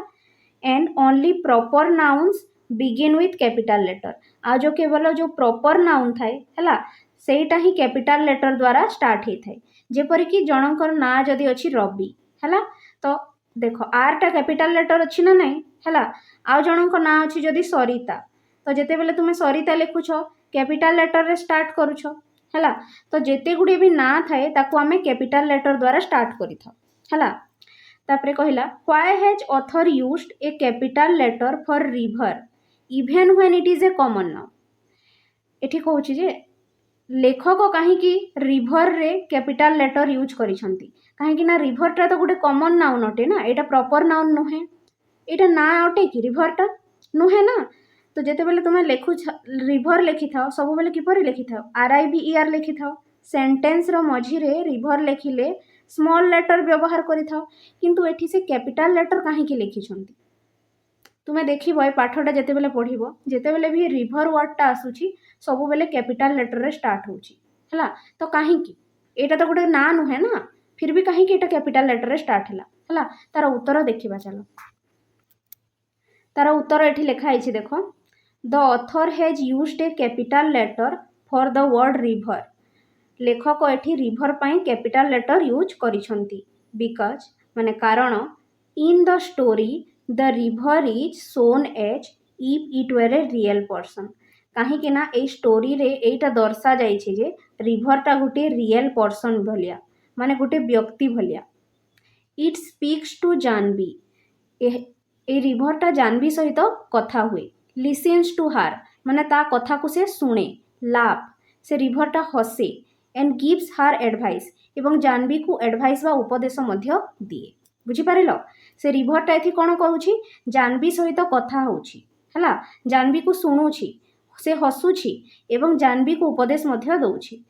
And only proper nouns begin with capital letter आ जो केवल जो प्रॉपर नाउन थाए है सेटा ही कैपिटल लेटर द्वारा स्टार्ट ही थाए जेपरि कि जनकर ना जदि अछि रवि है तो देख आरटा कैपिटल लेटर अच्छी ना नहीं है आ जनक ना अच्छी जदि सरिता तो जिते बेले तुम सरिता लिखुछ कैपिटल लेटर रे स्टार्ट करुछ है तो जेते गुड़े भी ना थाए ताको आमे कैपिटल लेटर द्वारा स्टार्ट करि थाउ है। तापरे कहिला why has author used a capital letter for river even when it is a common noun एठी कहूछि जे लेखक कहीं रिभर रे कैपिटल लेटर यूज करिसंती कहीं ना रिभरटा तो गोटे कॉमन नाउन अटे ना एटा प्रॉपर नाउन नुहे एटा ना अटे कि रिभरटा नुहे ना तो जेते बेले तुम लिखु रिभर लिखि थाओ सब बेले किपरि लिखि थाओ RIVER लिखि थाओ सेंटेंस रो मझी रे रिभर लिखिले स्मॉल लेटर व्यवहार करि थाओ किंतु एठी से कैपिटल लेटर कहीं लिखिसंती तुम्हें देखिबो ए पाठटा जेते बेले पढ़िबो जेते बेले भी रिवर वर्डटा आसुची सब बेले कैपिटल लेटर रे स्टार्ट होची हला। तो काहे की एटा तो गोटे ना नुहे ना, फिर भी काहे की एटा कैपिटल लेटर रे स्टार्ट हला। तार उत्तर देखिबा चलो। तार उत्तर एठी लिखा है देख, the author has used a capital letter for the word river. लेखक एठी रिवर पाई कैपिटल लेटर यूज करिसंती बिकॉज माने कारण in the story the river is shown as if it were a real person. कहीं ना ए स्टोरी रे एटा दर्शा जाइछे जे रिवरटा गोटे रियल पर्सन भलिया माने गोटे व्यक्ति भलिया। इट स्पीक्स टू जानवी, ए रिवरटा जानवी सहित कथा हुए। लिसन्स टू हार माने ता कथा को से शुणे। लाभ से रिवरटा हसे एंड गिव्स हार एडवाइस एवं जानवी को एडवाइस बा उपदेश मध्य दिए। बुझिपारिल से रिवरटा एथि कौन करुछि जानवी सहित कथा होछि हला, जानवी को शुणुछि से हसुछि एवं जानवी को उपदेश मध्य दउछि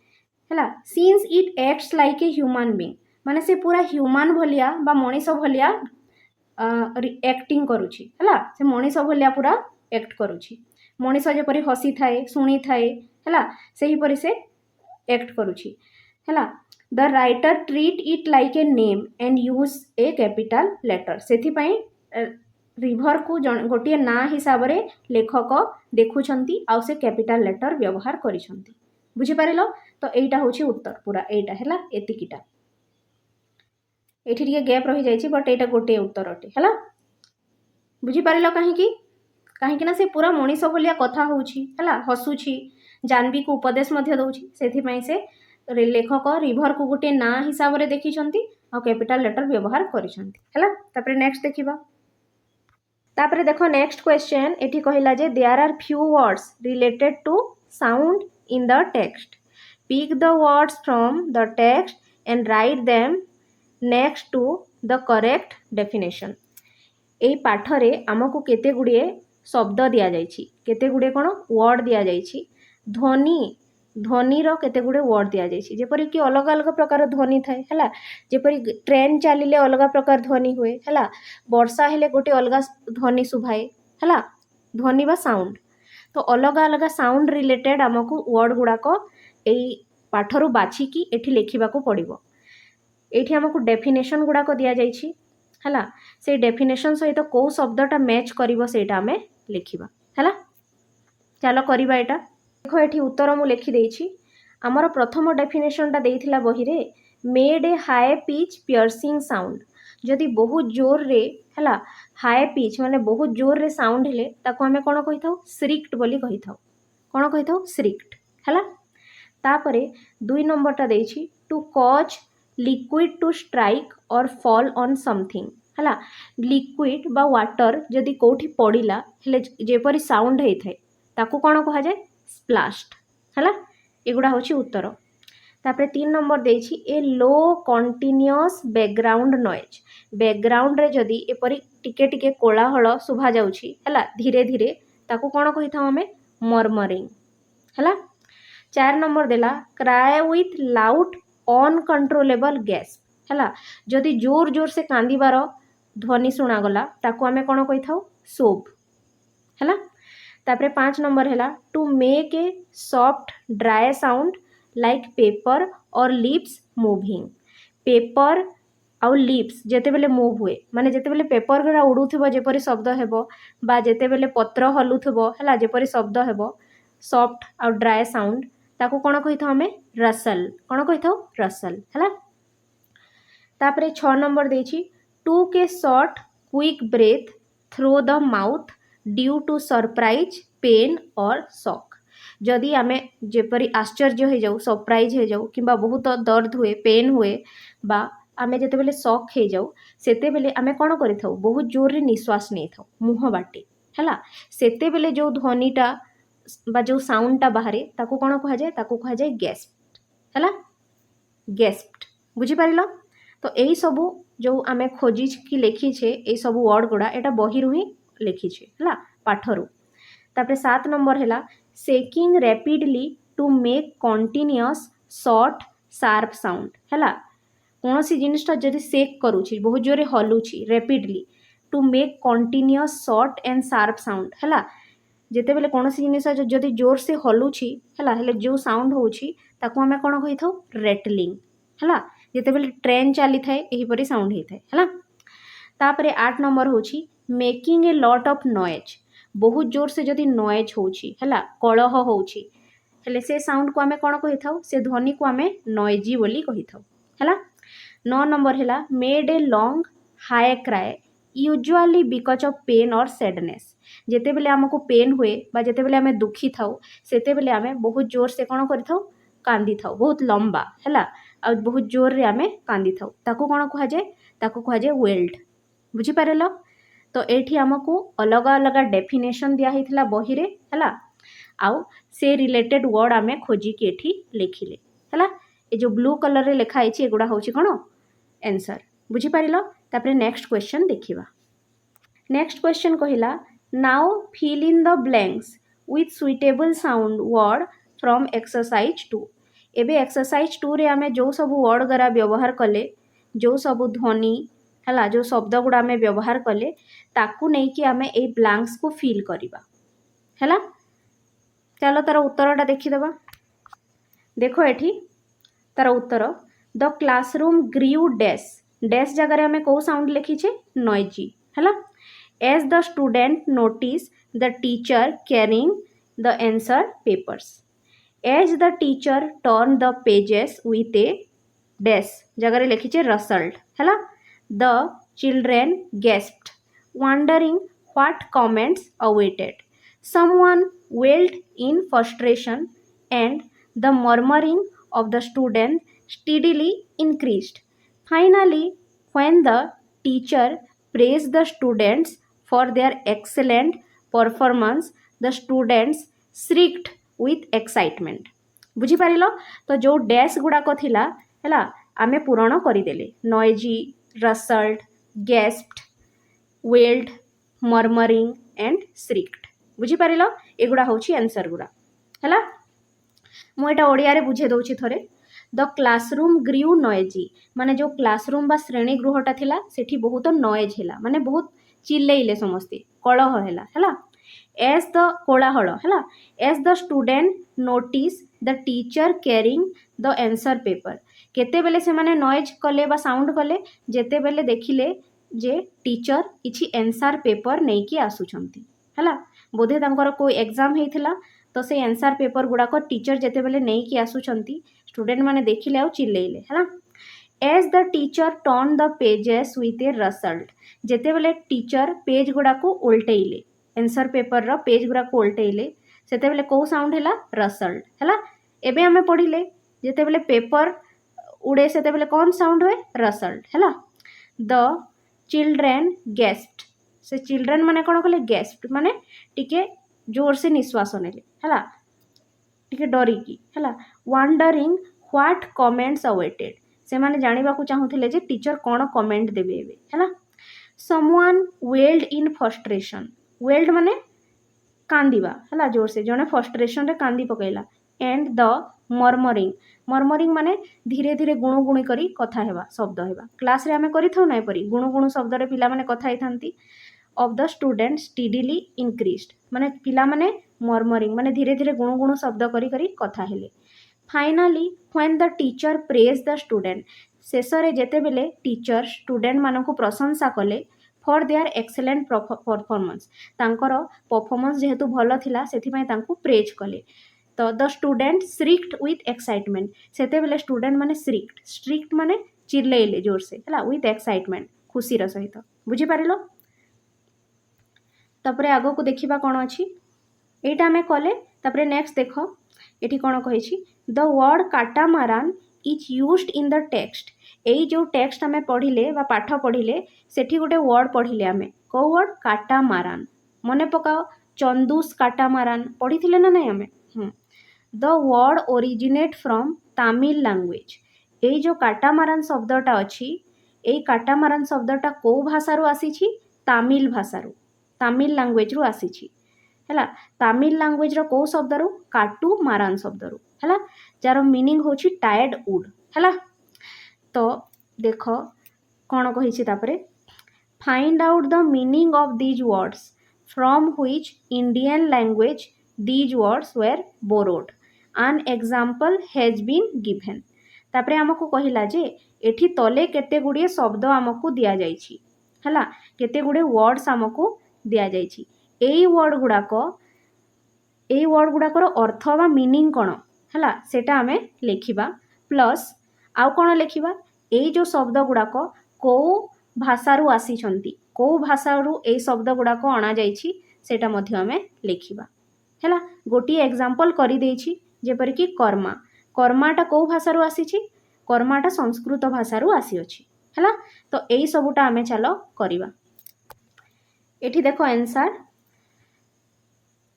हला। Since it acts like a human being माने से पूरा ह्यूमन भलिया बा मनीष भलिया एक्टिंग करुछि हला, से मनीष भलिया पूरा एक्ट करुछि। मनीष जेपरि हसी थाए शुणी थाए हला सेही परि से एक्ट करुछि हला। The writer treat it like a name and use a capital letter. सेथि पई रिवर को गोटे ना हिसाब रे लेखक देखुछंती आउ से कैपिटल लेटर व्यवहार करिसंती। बुझी पारिलो। तो एटा होछि उत्तर पूरा एटा हला एतिकिटा। एठी टिके गैप रही जाइछि बट एटा गोटे उत्तर अटे हला। बुझी पारिलो काहेकि ना से पूरा मनीष भलिया कथा होछि हला, हसुछि जानवी को उपदेश मध्य दउछि। सेथि पई से लेखक रिवर को गोटे ना हिसाब रे देखिछंती आ कैपिटल लेटर व्यवहार करिसंती हला। तापरे नेक्स्ट देखिबा। तापरे देखो नेक्स्ट क्वेश्चन एठी कहिला जे there are few words related to sound in the text. Pick the words from the text and write them next to the correct definition. एई पाठरे आमको केते गुड़िए शब्द दिया जाइछि, केते गुड़िए कोन वर्ड दिया जाइछि। ध्वनि रो केते गुड़े वर्ड दिया जाइछि जेपरि कि अलग अलग प्रकार ध्वनि थाए हला। जेपरि ट्रेन चलिले अलग प्रकार ध्वनि हुए हला, वर्षा हेले गोटे अलग ध्वनि सुभाए हला, ध्वनि बा साउंड। तो अलग अलग साउंड रिलेटेड आमको वर्ड गुड़ाक एई पाठरु बाछि कि एठी लेखिबाको पड़िबो। एठी आमको डेफिनेशन गुड़ाक दिया जाइछि हला, से डेफिनेशन सहित को शब्दटा मैच करिवो सेटा हमें लिखिबा हला। चलो करिबा एटा। देखो एठी उत्तर मु लिखि देइछि। आमर प्रथम डेफिनेशनटा देइथिला बही रे made a high pitch piercing sound. जदि बहुत जोर रे हला हाई पिच माने बहुत जोर रे साउंड हेले ताको हमें कोन कहिथाउ श्रिक्ट बोली कहिथाउ। कोन कहिथाउ श्रिक्ट हला। तापरे 2 नंबरटा देइछि to cause liquid to strike or fall on something हला। लिक्विड बा वाटर जदि कोठी पड़िला हेले जेपरि साउंड हेइ थाए ताको कोन कहा जाय स्प्लाश्ड हला। एगुड़ा होछि उत्तर। तापरे 3 नंबर देइछि ए लो कंटीन्यूअस बैकग्राउंड नॉइज। बैकग्राउंड रे जदि एपरि टिके टिके कोलाहल सुभा जाउछि हला धीरे धीरे ताको कोन कहिथाउ हमें मर्मरिंग हला। 4 नंबर देला cry with loud uncontrollable gasp हला। जदि जोर जोर से कांदीबार ध्वनि सुना गला ताको हमें कोन कहिथाउ सोब हला। तापरे 5 नंबर हैला to make a soft dry sound like paper or lips moving. Paper आउ लिप्स जेते बेले मूव हुए माने जेते बेले पेपर गुड़ा उड़ुथिबो जेपरि शब्द हेबो बा जेते बेले पत्र हलुथिबो हला जेपरि शब्द हेबो सॉफ्ट आउ ड्राई साउंड ताको कोन कहिथाउ हमें रसल। कोन कहिथाउ रसल हला। तापरे 6 नंबर देछि टू के short quick breath through the mouth due to surprise pain or shock. जदि आमे जेपरि आश्चर्य हो जाऊ सरप्राइज हो जाऊ किंबा बहुत दर्द हुए पेन हुए बा आमे जेते बेले शॉक हो जाऊ सेते बेले आमे कोन करिथाउ बहुत जोर रे निश्वास नै थाउ मुह बाटे हला। सेते बेले जो ध्वनिटा बा जो साउंडटा बाहरे ताको कोन कहा जाय ताको कहा जाय गैस्प्ड हला। गैस्प्ड बुझी पारिलो। तो एई सबु जो आमे खोजी कि लेखी छे एई सबु वर्ड गुड़ा एटा बही रु ही लिखी छे हला पाठरू। तापरे 7 नंबर हैला shaking rapidly to make continuous short sharp sound हला। कौन सी जिनिसटा जदि शेक करूची बहुत जोरे हलुची rapidly to make continuous short and sharp sound है जिते बेले कौन जिनिस जदि जोर से हलुची है जो साउंड होची ताको आमे कौन कही थाउ रेटलिंग है जिते बेले ट्रेन चली थाए एहीपरी साउंड होता है तापरे 8 नंबर होची making a lot of noise बहुत जोर से जदि नॉइज होची है कलह होची हेले से साउंड को आमे कौन कही थाउ से ध्वनि को आमे नॉइजी बोली कही थाउ है 9 नंबर है made a long high cry usually because of pain or sadness जिते बेले आमको पेन हुए बा जिते बेले आमे दुखी थाउ सेते बेले आमे बहुत जोर से कौन करि थाउ कांदी थाउ बहुत लंबा है आ बहुत जोर रे आमे कांदी थाउ ताको कौन कहा जाए ताको कहा जाए वेल्ड बुझी पारेलो तो एठी आमको अलग अलग डेफिनेशन दिया हिथला बही रे है आउ से रिलेटेड वर्ड आमे खोजी के एठी लिखिले है ये जो ब्लू कलर रे लिखा है एगुड़ा होची कौन आंसर बुझी पारिलो तापरे नेक्स्ट क्वेश्चन देखिबा नेक्स्ट क्वेश्चन कहिला now fill in the blanks with suitable sound word from exercise 2 एबे एक्सरसाइज 2 रे आमे जो सब वर्ड गरा व्यवहार कले जो सब ध्वनि है जो शब्द गुड़ा आमे व्यवहार कले ताकू नहीं कि आमे ए ब्लैंक्स को फिल करिबा है चलो तार उत्तरटा देखिदेबा देखो एठी तार उत्तर द क्लासरूम ग्रीव डैश जगह आमे को साउंड लिखीचे नॉइजी है as the student notice the teacher carrying the answer papers as the teacher turn the pages with a dash जगह लिखीचे रसल्ट है the children gasped wondering what comments awaited someone wailed in frustration and the murmuring of the student steadily increased. Finally, when the teacher praised the students for their excellent performance, the students shrieked with excitement. बुझी पारिलो तो जो dash गुड़ाक थिला है आमे पूरण करदेले noisy रसल्ट गेस्प्ड weld murmuring and श्रिक्ड बुझी पारिलो एगुड़ा होची answer गुड़ा है मुझे ओडिया रे बुझे दौची थरे द क्लासरूम ग्रीव नॉइजी माने जो क्लासरूम बा श्रेणी गृहटा थिला सेठी बहुत नॉइज हैला माने बहुत चिल्लेइले समस्ते कलह हैला एज द कोलाहल है as the student notice the teacher carrying the answer paper केते बेले से माने नॉइज कले बा साउंड कले जेते बेले देखिले जे टीचर किछि आंसर पेपर नहीं कि आसुछंती है बोधे तांकर कोई एग्जाम होता तो से आंसर पेपर गुड़ाक टीचर जिते बेले नहीं कि आसुचंती स्टूडेंट माने देखिले आ चिल्लेइले है as the teacher turn the pages with a rustle जिते बेले टीचर पेज गुड़ाक उल्टेइले आंसर पेपर रो पेज गुड़ाक उल्टेइले सेते बेले को साउंड हैला रसल्ट है एबे हमें पढ़िले जिते बेले पेपर उड़े सेते बेले कौन साउंड हुए रसल्ट है द चिल्ड्रेन गेस्प्ड से चिल्ड्रेन माने कौन कले गेस्प्ड माने टिके जोर से निश्वास नेले है टिके डरिकी है वंडरिंग व्हाट कमेंट्स अवेटेड से माने जानिबा को चाहुथिले जे टीचर कौन कमेंट देबे एबे है समवन वेल्ड इन फ्रस्ट्रेशन वेल्ड माने कांदिबा है जोर से जने फ्रस्ट्रेशन रे कांदी पकेला एंड द मर्मरिंग माने धीरे धीरे गुणु गुणी करी कथा हेबा शब्द हेबा क्लास रे हमें करि थाउ नै परी गुणु गुणु शब्द रे पिला माने कथा हेथांती of the student steadily increased माने पिला माने मर्मरिंग माने धीरे धीरे गुणु गुणु शब्द करी करी कथा हेले finally when the teacher praise the student शेष रे जेते बेले टीचर स्टूडेंट मानकु प्रशंसा कले फॉर देयर एक्सेलेंट परफॉर्मेंस तांकर परफॉर्मेंस जेहेतु भल थिला सेथि पय तांकु प्रेज कले तो द स्टूडेंट श्रिक्ड विथ एक्साइटमेंट सेते बेले स्टूडेंट माने श्रिक्ड माने चिल्लेइले जोर से है विथ एक्साइटमेंट खुशी र सहित बुझी पारिलो तापरे आगो को देखिबा कोन अछि एटा हमें कले तापरे नेक्स्ट देखो एठी कोन कहिछि the word catamaran is used in the text एई जो टेक्स्ट हमें पढ़िले बा पाठ पढ़िले सेठी गोटे वर्ड पढ़िले हमें को वर्ड काटामारान मने पकाओ चंदूस काटामारान पढ़िथिले ना नै हमें the word originate from Tamil language एई जो काटामारान शब्दटा अछि एई काटामारान शब्दटा को भाषारू आसीछि तमिल भाषारू तमिल लैंग्वेज रु आसीछि है तमिल लैंग्वेज रो को शब्द रु काटू मारान शब्द रु है जार मीनिंग होछि टायर्ड वुड है तो देख कौन कही तापरे find out the meaning of these words from which Indian language these words were borrowed an example has been given. तापरे आमको कहला जे एठी तले केते गुड़िए शब्द आमको दिया जाइछि हला केते गुड़े वर्ड्स आमको दिया जाइछि एई वर्ड गुड़ाकर अर्थ बा मीनिंग कौन है सेटा आमे लिखिबा प्लस आउ कौन लिखिबा एई जो शब्द गुड़ाक को भाषारू आसीछंती को भाषारू एई शब्द गुड़ाक अणा जाइछि सेटा मध्य आमे लिखिबा हैला। गोटी एग्जांपल करि देइछि जेपर कि कर्मा कर्माटा को भाषारू आसीछि कर्माटा संस्कृत भाषारू आसी अछि हैला। तो एई सबुटा आमे चलो करिबा। एठी देखो आंसर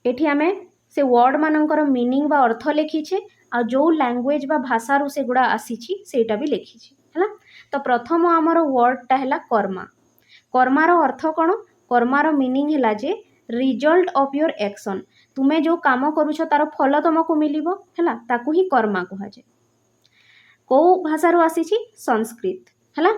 एठी आमे से वर्ड मानकर मीनिंग बा अर्थ लिखीछे आ जो लैंग्वेज बा भाषारू से गुड़ा आसीछि सेटा भी लिखीछे हैला। तो प्रथम आमर वर्डटा हैला कर्मा। कर्मार अर्थ कौन कर्मार मीनिंग हैला जे रिजल्ट ऑफ योर एक्शन तुमे जो काम करूछ तार फल तुमको मिलिबो हैला ताकू ही कर्मा कहा जाए। को भाषारू आसीछि संस्कृत हैला।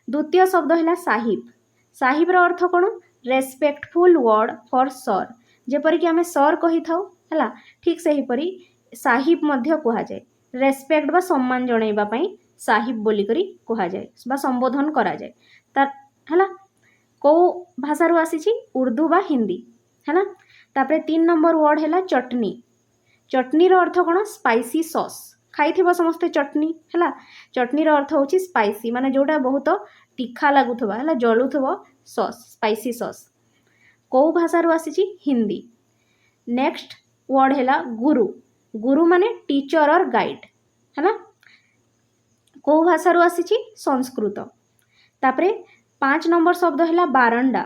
द्वितीय शब्द हैला साहिब। साहिब रो अर्थ कौन रेस्पेक्टफुल वर्ड फॉर सर जेपरि कि आमे सर कहि थाउ हैला ठीक सही परी साहिब मध्य कहा जाए रेस्पेक्ट बा सम्मान जणाइबा पई साहिब बोली करी कहा जाए बा संबोधन करा जाए तार हैला। को भाषारू आसीछि उर्दू बा हिंदी हैला। तापरे 3 नंबर वर्ड हैला चटनी। चटनी रो अर्थ कौन स्पाइसी सॉस खाइथिबो समस्ते चटनी हैला। चटनी रो अर्थ होछि स्पाइसी माने जोटा बहुत तीखा लागुथबा हैला जळुथबो सॉस स्पाइसी सॉस। को भाषारू आसीछि हिंदी। नेक्स्ट वर्ड हैला गुरु। गुरु माने टीचर और गाइड हैला। को भाषारू आसीछि संस्कृत। तापरे 5 नंबर शब्द हैला बारंडा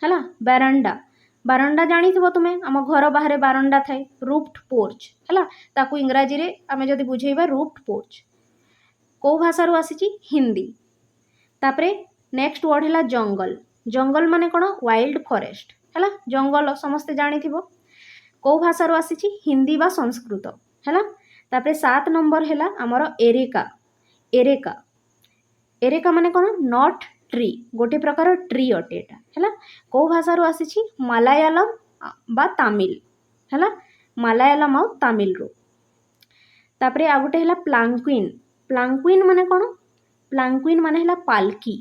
हैला। बारंडा बारंडा जानिथिबो तुमे आम घर बाहर बारंडा थाए रूफ्ड पोर्च हैला ताकू इंग्राजी रे आमे जदी बुझेइबा रूफ्ड पोर्च। को भाषारू आसीछि हिंदी। तापरे नेक्स्ट वर्ड हैला जंगल। जंगल माने कोन वाइल्ड फॉरेस्ट हैला जंगल समस्ते जानिथिबो। को भाषारू आसीछि हिंदी बा संस्कृत हैला। तापरे 7 नंबर हैला हमर एरेका। एरेका एरेका माने कोन नॉट ट्री गोटे प्रकार ट्री अटे एटा हैला। को भाषारू आसीछि मलयालम बा तमिल हैला मलयालम आ तमिल रो। तापरे आ गोटे हैला प्लांक्विन। प्लांक्विन माने कोन प्लांक्विन माने हैला पालकी।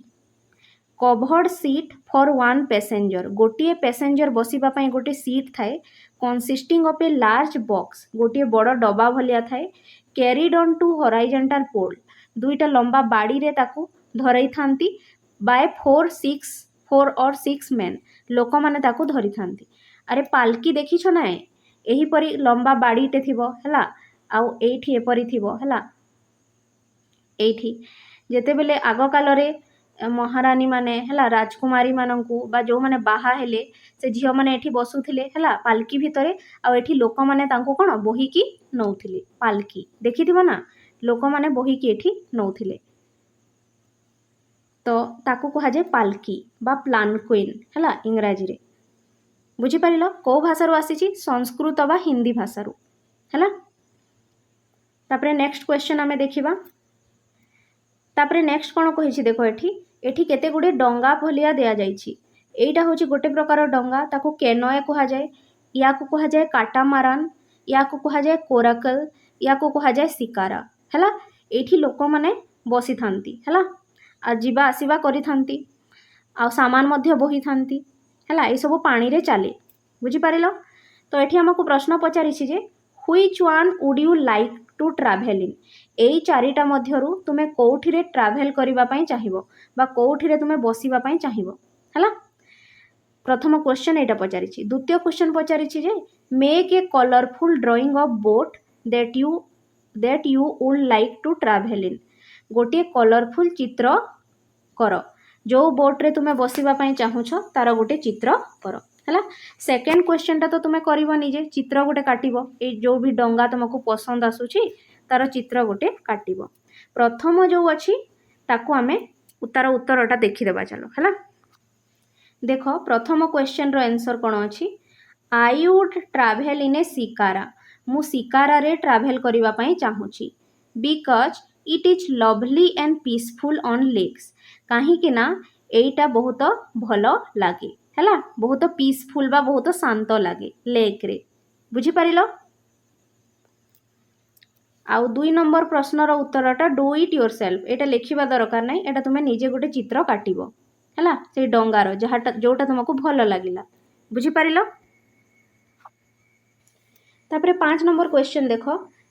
Covered seat for one passenger गोटे पैसेंजर बसिबा पई गोटे सीट थाए consisting of a large box गोटे बड़ डबा भलिया थाए कैरिड ऑन टू हॉरिजॉन्टल पोल दुईटा लंबा बाड़ी रे ताकू धरई थांती बाय 4 और 6 मेन लोक माने ताकू धरी थांती। अरे पालकी देखिछ ना एही परी लंबा बाड़ीटे थिबो हैला आउ एठी एपरी थिबो हैला। एठी जेते बेले आगो काल रे महारानी माने हैला राजकुमारी मानंकू बा जो माने बाहा हेले से झियो माने एठी बसुथिले हैला पालकी भितरे आ एठी लोक माने तांको कोन बोही की नौथिले पालकी देखिथिबो ना लोक माने बोही की एठी नौथिले तो ताकू कहा जाए पालकी बा प्लांक्विन हैला इंग्राजी रे बुझी परिलो। को भाषारू आसीछि संस्कृत बा हिंदी भाषारू हैला। तापरे नेक्स्ट क्वेश्चन आमे देखिबा। तापरे नेक्स्ट कोन कहिछि देखो एठी केते गुडे डंगा भलिया दिया जाइछि एइटा होछि गोटे प्रकार डंगा ताकू केनोए कहा जाए या को कहा जाए काटामारान या को कहा जाए कोराकल या को कहा जाए शिकारा हैला। एठी लोक माने बसी थांती हैला आ जीवा आसीबा करि थांती आ सामान मध्य बोही थांती हैला ए सब पानी रे चले बुझी पारिलो। तो एठी हमको प्रश्न पचारिछि जे which one would you like to travel in एई चारिटा मध्यरु तुमे कोठी रे ट्राभेल करिबा पई चाहिबो बा कोठी रे तुमे बसिबा पई चाहिबो हैला। प्रथम क्वेश्चन एटा पचारिछि। द्वितीय क्वेश्चन पचारिछि जे make a colourful drawing of boat that you would like to travel in गोटे कलरफुल चित्र कर जो बोट रे तुमे बसिबा पई चाहुछ तार गोटे चित्र कर हैला। सेकेंड क्वेश्चन टा तो तुमे करिवो निजे चित्र गोटे काटिबो ए जो भी डंगा तुमको पसंद आसुची तार चित्र गोटे काटिबो। प्रथम जो अछि ताकू आमे तार उत्तरटा देखि देबा चलो हैला। देखो प्रथम क्वेश्चन रो आंसर कोन अछि I would travel in a shikara मु शिकारा रे ट्राभेल करिबा पई चाहुची because it is lovely and peaceful on lakes कहीं कि ना एटा बहुत भल लगे है बहुत पीसफुल बा बहुत शांत लगे लेक रे बुझी पारिल। आउ 2 नंबर प्रश्नर उत्तरटा डू इट योर सेल्फ एटा लिखा दरकार नहीं एटा तुम्हें निजे गोटे चित्र काटिबो है से डंगार जहाँ जोटा तुमको भल लगिला बुझी पारिल। तापरे 5 नंबर क्वेश्चन देख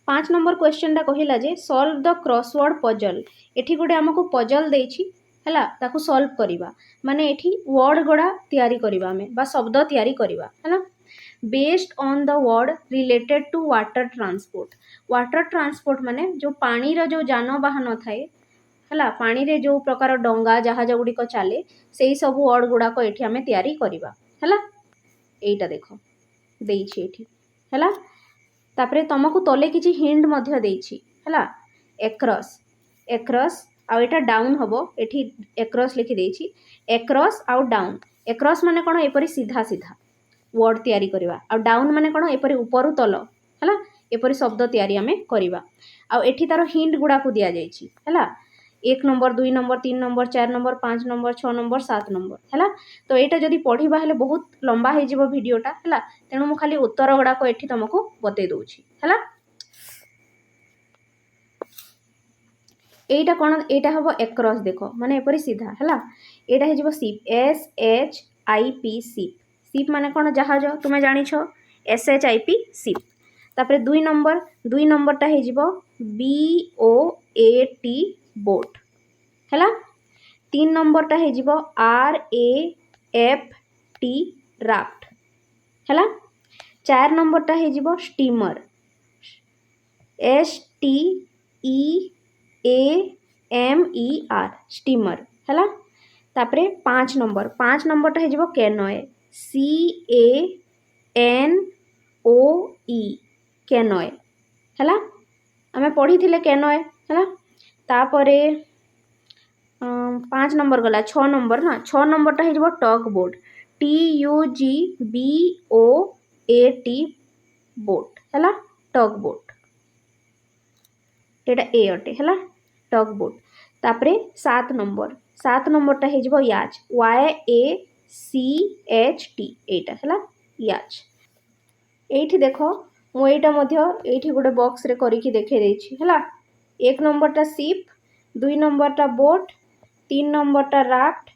5 नंबर क्वेश्चन टा कहिला जे सॉल्व द क्रॉसवर्ड पजल एठी गोटे हमको पजल देछि हैला ताकू सॉल्व करिबा माने एठी वर्ड गोडा तयारी करिबा हमें बा शब्द तयारी करिबा हैला based on the word related to water transport माने जो पानी रो जो जानवाहन थाए हैला पानी रे जो प्रकार डंगा जहाज गुड़िक चले से सब वर्ड गुड़ाक एठी हमें तयारी करिबा हैला एटा देखो देइछि एठी हैला तापरे तुमको तले किछि हिंट मध्य देइछि हैला एक्रॉस एक्रॉस आउ एटा डाउन हबो एठी एक्रॉस लिखि देइछि एक्रॉस आउ डाउन एक्रॉस माने कोन एपरि सीधा सीधा वर्ड तयारी करिबा आ डाउन माने कोन एपरि ऊपर तल हैला एपरि शब्द तयारी हमें करिबा आ एठी तारो हिंट गुडा को दिया जाइछि हैला 1 number 2 number 3 number 4 number 5 number 6 number 7 number हैला तो एटा जदी पढिबा हेले बहुत लंबा हे जिवो वीडियोटा हैला तेनु मु खाली उत्तर गुडा को एठी तुमको बतै दोछि हैला एटा कोन एटा हबो एक्रॉस देखो माने एपरि सीधा हैला एटा हे जिवो शिप SHIP शिप शिप माने कोन जहाज तुमे जानि छो SHIP शिप तापरे 2 नंबरटा हे जिवो BOAT बोट हैला 3 नंबरटा हे जिवो RAFT राफ्ट हैला 4 नंबरटा हे जिवो स्टीमर STEAMER स्टीमर हैला तापरे 5 नंबरटा हे जिवो कैनोए CANOE कैनोए हैला आमे पढ़ी थिले कैनोए हैला तापरे 5 नंबर गला 6 नंबर ना 6 नंबरटा हे जिवो टग बोट TUGBOAT बोट हैला टग बोट एटा ए अटे हैला टग बोट तापरे 7 नंबरटा हे जिवो याच YACHT एटा हैला याच एठी देखो मु एटा मध्य एठी गोटे बॉक्स रे करिकि देखे देछि हैला 1 नंबरटा शिप 2 नंबरटा बोट 3 नंबरटा राफ्ट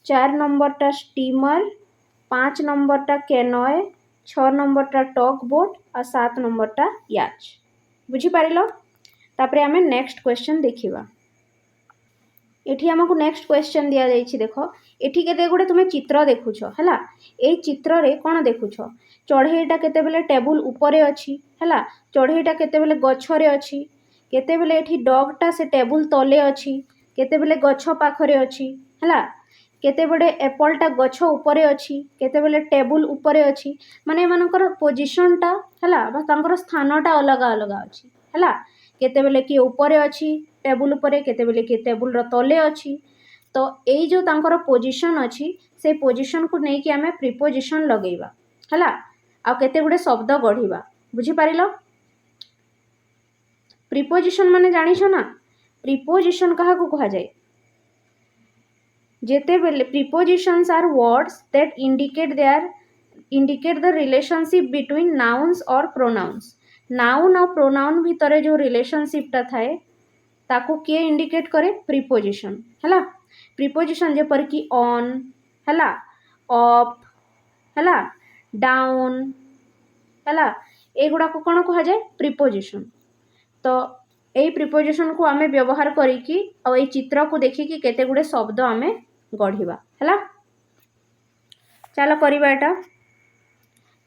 4 नंबरटा स्टीमर 5 नंबरटा कैनोए 6 नंबरटा टग बोट और 7 नंबरटा याच बुझी पारिलो। तापरे आमे नेक्स्ट क्वेश्चन देखिबा एठी हमको नेक्स्ट क्वेश्चन दिया जाइछि देखो एठी केते गुडे तुमे चित्र देखुछ हैला ए चित्र रे कोन देखुछ चढ़ेईटा केते बेले टेबल ऊपरे अछि हैला चढ़ेईटा केते बेले गछ रे अछि केते बेले एठी डॉगटा से टेबल तले अछि केते बेले गछ पाखरे अछि हैला केते बेले एप्पलटा गछ ऊपरे अछि केते बेले टेबल ऊपरे अछि माने एमानकर पोजीशनटा हैला बा तांकर स्थानटा अलग अलग अछि हैला केते बेले कि ऊपरे अछि टेबल ऊपरे केते बेले कि टेबल रो तले अछि तो एई जो तांकर पोजीशन अछि से पोजीशन को नै कि हमें प्रीपोजिशन लगेबा हैला आ केते गुडे शब्द गढिबा बुझी पारिलो। प्रीपोजिशन माने जानि छो ना प्रीपोजिशन कहा को कहा जाए जेते बेले prepositions are words that indicate the relationship between nouns or pronouns noun or pronoun भितरे जो रिलेशनशिप टा थाए ताको के इंडिकेट करे प्रीपोजिशन हैला प्रीपोजिशन जेपर कि ऑन हैला अप हैला डाउन हैला एगुड़ा को कौन कह जाए प्रीपोजिशन तो यही प्रीपोजिशन को आमे व्यवहार करिकी आ ए चित्र को देखिकी केते गुडे शब्द आमे गढ़िबा हैला चलो करिबा एटा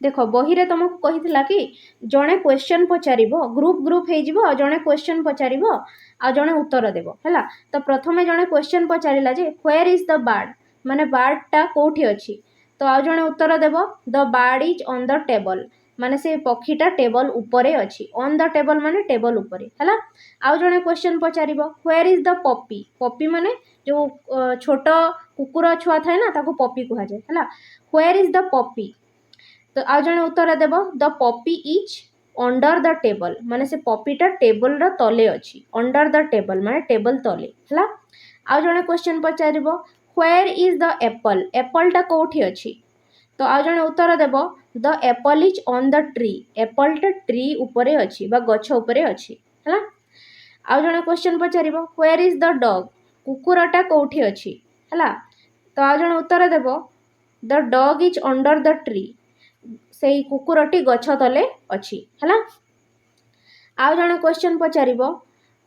देखो बही रे तुमको कहितला कि जणे क्वेश्चन पचारिबो ग्रुप हे जिवो जणे क्वेश्चन पचारिबो आ जणे उत्तर देबो हैला तो प्रथमे जणे क्वेश्चन पचारिला जे वेयर इज द बर्ड माने बर्ड टा कोठी अछि तो आ जणे उत्तर देबो the bird is on the table माने से पक्षीटा टेबल ऊपरे अछि ऑन द टेबल माने टेबल ऊपरे हैला आ जणे क्वेश्चन पचारिबो where is the puppy puppy माने जो छोटो कुकुर छुआ थाए ना ताको पप्पी कहा जाए हैला वेयर इज द पप्पी तो आ जणे उत्तर देबो the puppy is under the table माने से पप्पीटा टेबल रो तले अछि अंडर द टेबल माने टेबल तले हैला आ जणे क्वेश्चन पचारिबो व्हेयर इज द एप्पल एप्पलटा कोठी अछि तो आ जने उत्तर देब the apple is on the tree एप्पलटा ट्री उपरे अछि बा गछ उपरे अछि हला आ जने क्वेश्चन पचारिबो व्हेयर इज द डॉग कुकुरटा कोठी अछि हला तो आ जने उत्तर देब the dog is under the tree से कुकुरटी गछ तले अछि हला आ जने क्वेश्चन पचारिबो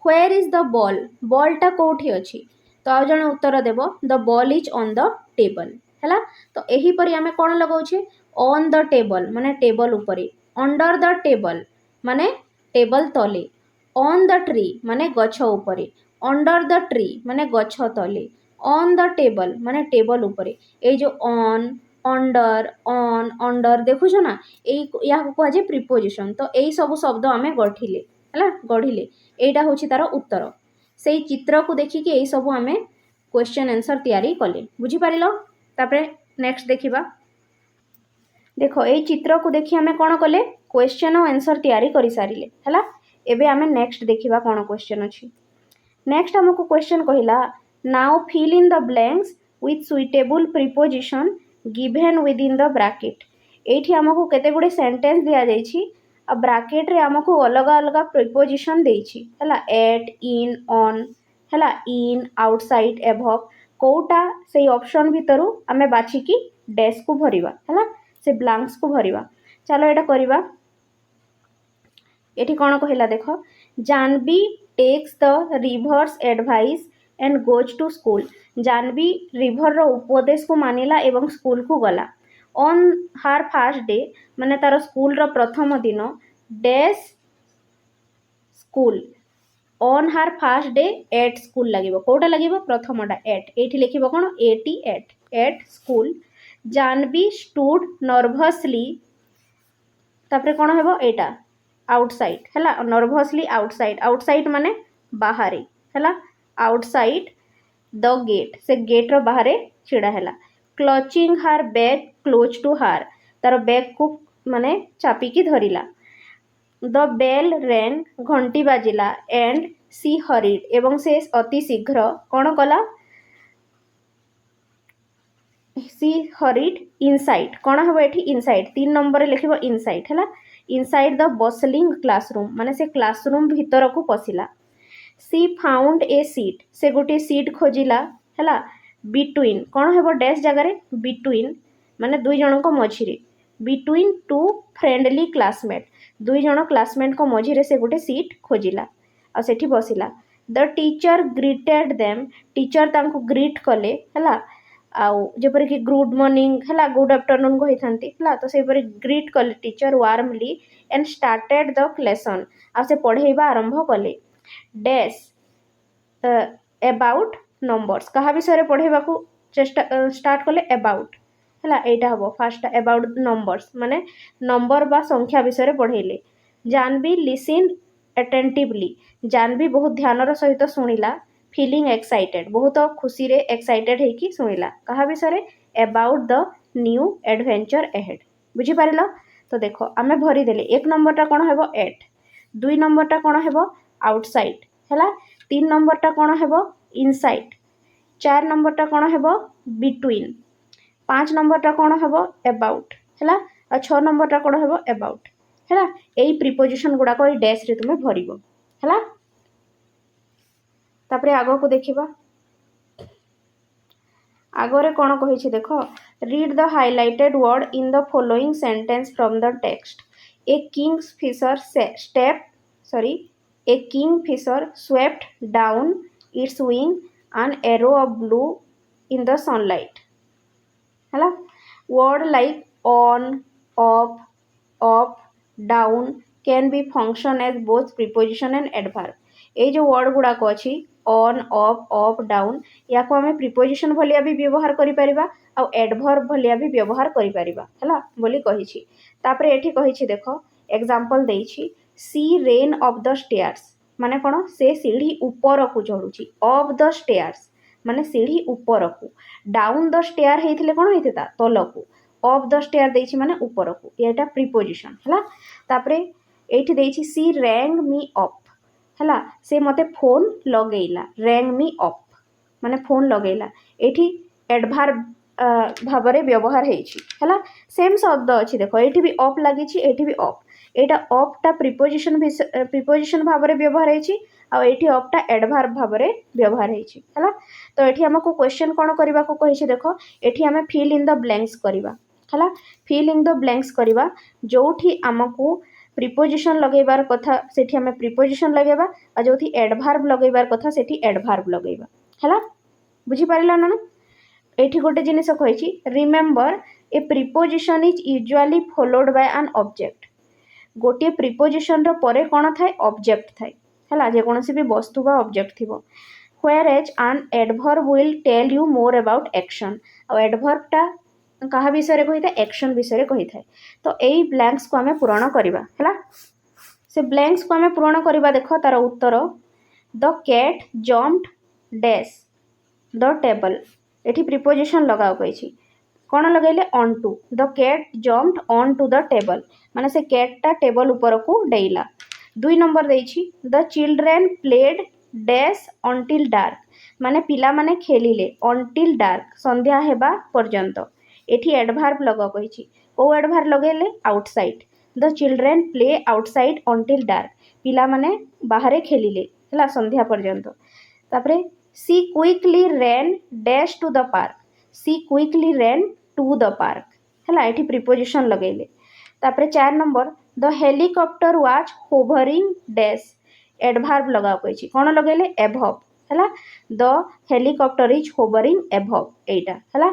व्हेयर इज द बॉल बॉलटा कोठी अछि तो आ जने उत्तर देब the ball is on the table है तो यही परी आमे कौन लगाऊे ऑन द टेबल माने टेबल उपरे अंडर द टेबल माने टेबल तले ऑन द ट्री माने गछ उपरे अंडर द ट्री माने गछ तले ऑन द टेबल माने टेबल उपरे ए जो ऑन अंडर देखुछ ना या कहुए प्रिपोजिशन तो यही सब शब्द आमे गढ़िले है गढ़िले यहीटा हूँ तार उत्तर से चित्र को देखिकी यही सब आमे क्वेश्चन आंसर तैयारी कले बुझीपार तापर नेक्स्ट देखिबा देखो ये चित्र को देखी आमे कौन कले क्वेश्चन और आंसर तैयारी करि सारिले हैला एबे आमे नेक्स्ट देखिबा कौन क्वेश्चन अछि नेक्स्ट हमको क्वेश्चन कहिला now fill in the blanks with suitable preposition given with in the bracket एठी हमको केते गुडे सेंटेंस दिया जाइछि आ ब्रैकेट रे हमको अलग अलग प्रीपोजिशन देइछि हैला एट इन ऑन हैला इन आउटसाइड एभव कोटा से ऑप्शन भितरु आमे बाछिकी डैश को भरिबा हैला से ब्लैंक्स को भरिबा चलो एटा करिबा एठी कोन कहिला देखो Janvi takes the river's advice and goes to school Janvi river रो उपदेश को मानिला एवं स्कूल को गला ऑन हार फर्स्ट डे माने तार स्कूल रो प्रथम दिन dash school on her first day at school लगे कौटा लगे प्रथमटा एट ये लिखा कौन एटी at school Janvi stood nervously तापर कौन हम एटा आउटसाइड है नर्भसली आउटसाइड माने बाहर है आउटसाइड द गेट से गेट रो बाहर छिड़ा है क्लचिंग हार बैग क्लोज टू हार तार बैग को माने चापिकी धरिला द बेल रेन घंटी बाजिला एंड सी हरिड एवं से अति शीघ्र कौन कला सी हरिड इनसाइड कौन हम ये इनसाइड 3 नंबर लिखिबो इनसाइड है इनसाइड द बसलिंग क्लासरूम माने से क्लासरूम भीतर को पशिला सी फाउंड ए सीट से गोटे सीट खोजिला है बिटवीन कौन हम डैश जगार बिटवीन माने दुई जन को मझिरे बिटवीन टू फ्रेंडली क्लासमेट दुई जन क्लासमेट को मझिरे से गोटे सीट खोजिला आ सेठी बसिला the teacher greeted them teacher तांको ग्रीट कले है आउ जपर कि गुड मॉर्निंग है गुड आफ्टरनून कही था तो से ग्रीट कले teacher warmly and started the lesson आ से पढ़ेबा आरंभ कले डैश अबाउट नंबर्स कहा विषय पढ़ेबा को चेष्टा स्टार्ट कले अबाउट है यहाँ हम फास्ट अबाउट नंबर्स माने नंबर बा संख्या विषय पढ़ेले जानवी लिसन अटेंटिवली जानवी बहुत ध्यान सहित शुणिला फीलिंग एक्साइटेड बहुत खुशी रे एक्साइटेड है कि शुणिला कहा विषय about the new adventure ahead बुझी पारिल तो देखो आमे भरी देले 1 नंबरटा कौन हम एट 2 नंबरटा कौन हम आउटसाइड है 3 नंबरटा कौन हम इनसाइड 4 नंबरटा कौन हम बिटवीन 5 नंबरटा कौन हम अबाउट है और 6 नंबरटा कौन हम अबाउट है यही प्रिपोजिशन गुड़ाक डैश रे तुम भर है तापरे आगो को देखिबा आगरे कौन कही देख read the highlighted word in the following sentence from the text A Kingfisher swept down it's wing an arrow of blue in the sunlight है word like on off down can be function as both preposition and adverb ये जो word गुड़ाक अच्छी on off down या को आम preposition भलिया भी व्यवहार करि परिबा आ एडवर्ब भलिया भी व्यवहार करि परिबा हला बोली कहिछि तापरे एठी कहिछि देखो एग्जांपल देइछि she ran off the stairs माने कोन से सीढ़ी ऊपर को चढ़ुछि ऑफ द स्टेयर्स माने सीढ़ी ऊपर को डाउन द स्टेयर हेथिले कोन हेतिता तल को ऑफ द स्टेयर देइछि माने ऊपर को एटा प्रिपोजिशन हला तापरे एठी देइछि सी रैंग मी अप हला से मते फोन लगेला रैंग मी अप माने फोन लगेला एठी एडभार्ब भाव में व्यवहार है सेम शब्द अच्छी देख ये भी अप लगी ये भी अप एटा अपटा प्रिपोजिशन भाव में व्यवहार होती अपटा एडभार्ब भाव में व्यवहार है तो ये आमको क्वेश्चन कौन करने को कही देख ये आम फिल इन द ब्लैंक्स करवा है फिल इन द ब्लैंक्स करवा जो आमको प्रिपोजिशन लगेबार कथा से आम प्रिपोजिशन लगेबा और जो एडभार्ब लगेबार कथा से एडभार्ब लगेबा है बुझीपार ना ये गोटे जिनिस कही remember A preposition is usually followed by an object गोटे प्रिपोजिशन रो परे कौन थाए ऑब्जेक्ट थाए है जेकोसी भी वस्तु बा ऑब्जेक्ट थी where as an adverb will tell you more about action or एडवर्बटा क्या विषय कही था एक्शन विषय कही था तो यही ब्लैंक्स को आम पूरण करवा है से ब्लैंक्स को आम पूरण करवा देख तार उत्तर the cat jumped dash the table ये प्रिपोजिशन लगाओ कही कौन लगेले on to the cat jumped on to the table माने से कैटटा टेबल ऊपर को डेला 2 नंबर देछि the children played dash until dark माने पिला माने खेलिले अंटिल डार्क संध्या हेबा पर्यंत एठी एडभार्ब लगा कही को एडभार्ब लगेले outside the children play outside until dark पिला माने बाहरे खेलिले हला संध्या पर्यंत तापरे she quickly ran dash to the park she quickly ran to the park है ये प्रिपोजिशन लगेले तापरे 4 number the helicopter was hovering dash adverb लगा कही कौन लगेले एभव है the helicopter is hovering above एटा है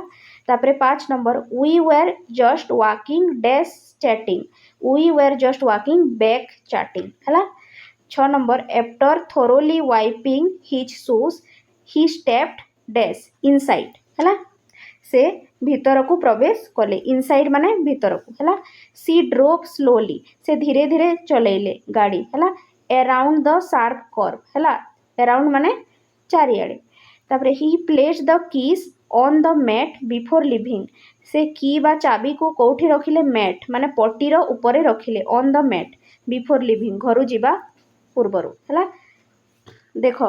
तापरे 5 number we were just walking dash chatting we were just walking back chatting है 6 number after thoroughly wiping his shoes ही stepped dash inside है से भीतर को प्रवेश कले इनसाइड माने भीतर को है सी ड्रोव स्लोली से धीरे धीरे चलेले गाड़ी है अराउंड द शार्प कर्व है अराउंड माने चारिआडे तापरे he places the keys on the mat before leaving से की बा चाबी को कौटी रखिले मैट माने पटीर ऊपर रखिले on the mat before leaving घर जावा पूर्वर है देख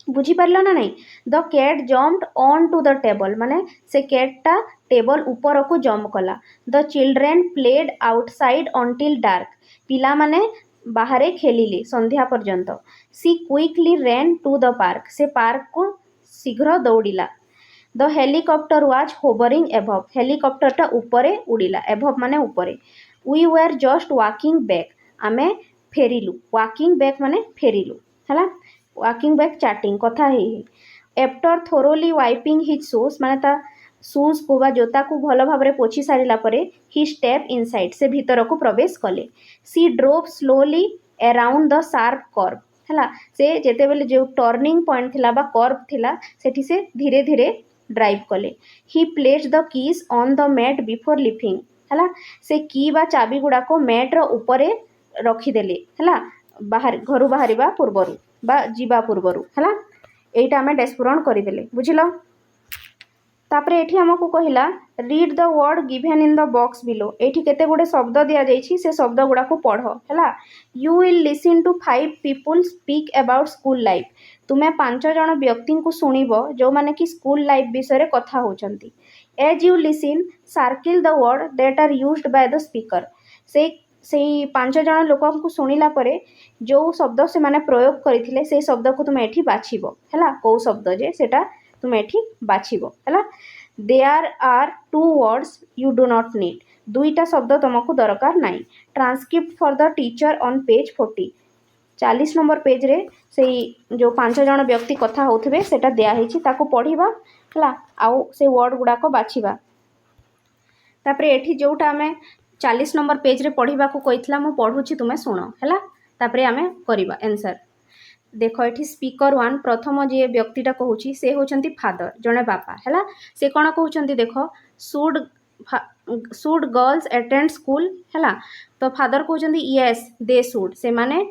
बुझीपार ना नहीं the cat jumped on to the table माने से कैटटा टेबल ऊपर को जम्प कला the children played outside until dark पिला माने बाहरे खेलिले संध्या पर्यंत she quickly ran to the park से पार्क को शीघ्र दौड़िला the helicopter was hovering above हेलिकॉप्टरटा ऊपरे उड़िला एभव माने ऊपरे we were just walking back आमे फेरिलु वॉकिंग बैक माने फेरिलु है वॉकिंग बैक चैटिंग कथा he after thoroughly wiping his shoes माने ता शूज को बा जोता को भल भाव में पोछि सारिला परे ही स्टेप इनसाइड से भीतर को प्रवेश कले she drove slowly around the sharp curve है से जेते बेले जो टर्निंग पॉइंट थिला बा कर्व थिला सेठी से धीरे धीरे ड्राइव कले he places the keys on the mat before leaving है से की बा चाबी गुड़ा को मैट रो ऊपर रखीदेले है बाहर घर बाहर पूर्वर बा जीवा पूर्वर है यहीटा आम डैश पूरण करदेले बुझिल तापरे एठी हमको कहला read the word given in the box below एठी केते गुडे शब्द दिया जाइछि से शब्द गुड़ा को पढ़ है you will listen to 5 people speak about school life तुम्हें 5 जन व्यक्ति को शुणव जो माने कि स्कूल लाइफ विषय कथा होचंती as you listen circle the word that are used by the speaker से 5 जन लोक को शुणिला परे जो शब्द से माने प्रयोग करथिले से शब्द को तुम एठी बाछिबो हैला को शब्द जे सेटा तुम एठी बाछिबो हैला there are 2 words you do not need दुईटा शब्द तुमको दरकार नाही transcript for the teacher on page 40 number page रे से जो 5 जन व्यक्ति कथा होथिबे सेटा दिया हिची ताको पढिबा हैला आउ से वर्ड गुडा को बाछिबा तापरे एठी जोटा हमें 40 नंबर पेज रे पढ़ा को कही मु पढ़ुची तुम्हें शुण है तापरे आमे करिबा आंसर देख ये स्पीकर 1 प्रथम जी व्यक्तिटा कहूँ से होचंती फादर जड़े बापा है से कौन कहते देख शुड गर्ल्स अटेंड स्कूल है तो फादर कहते येस दे शुड से माने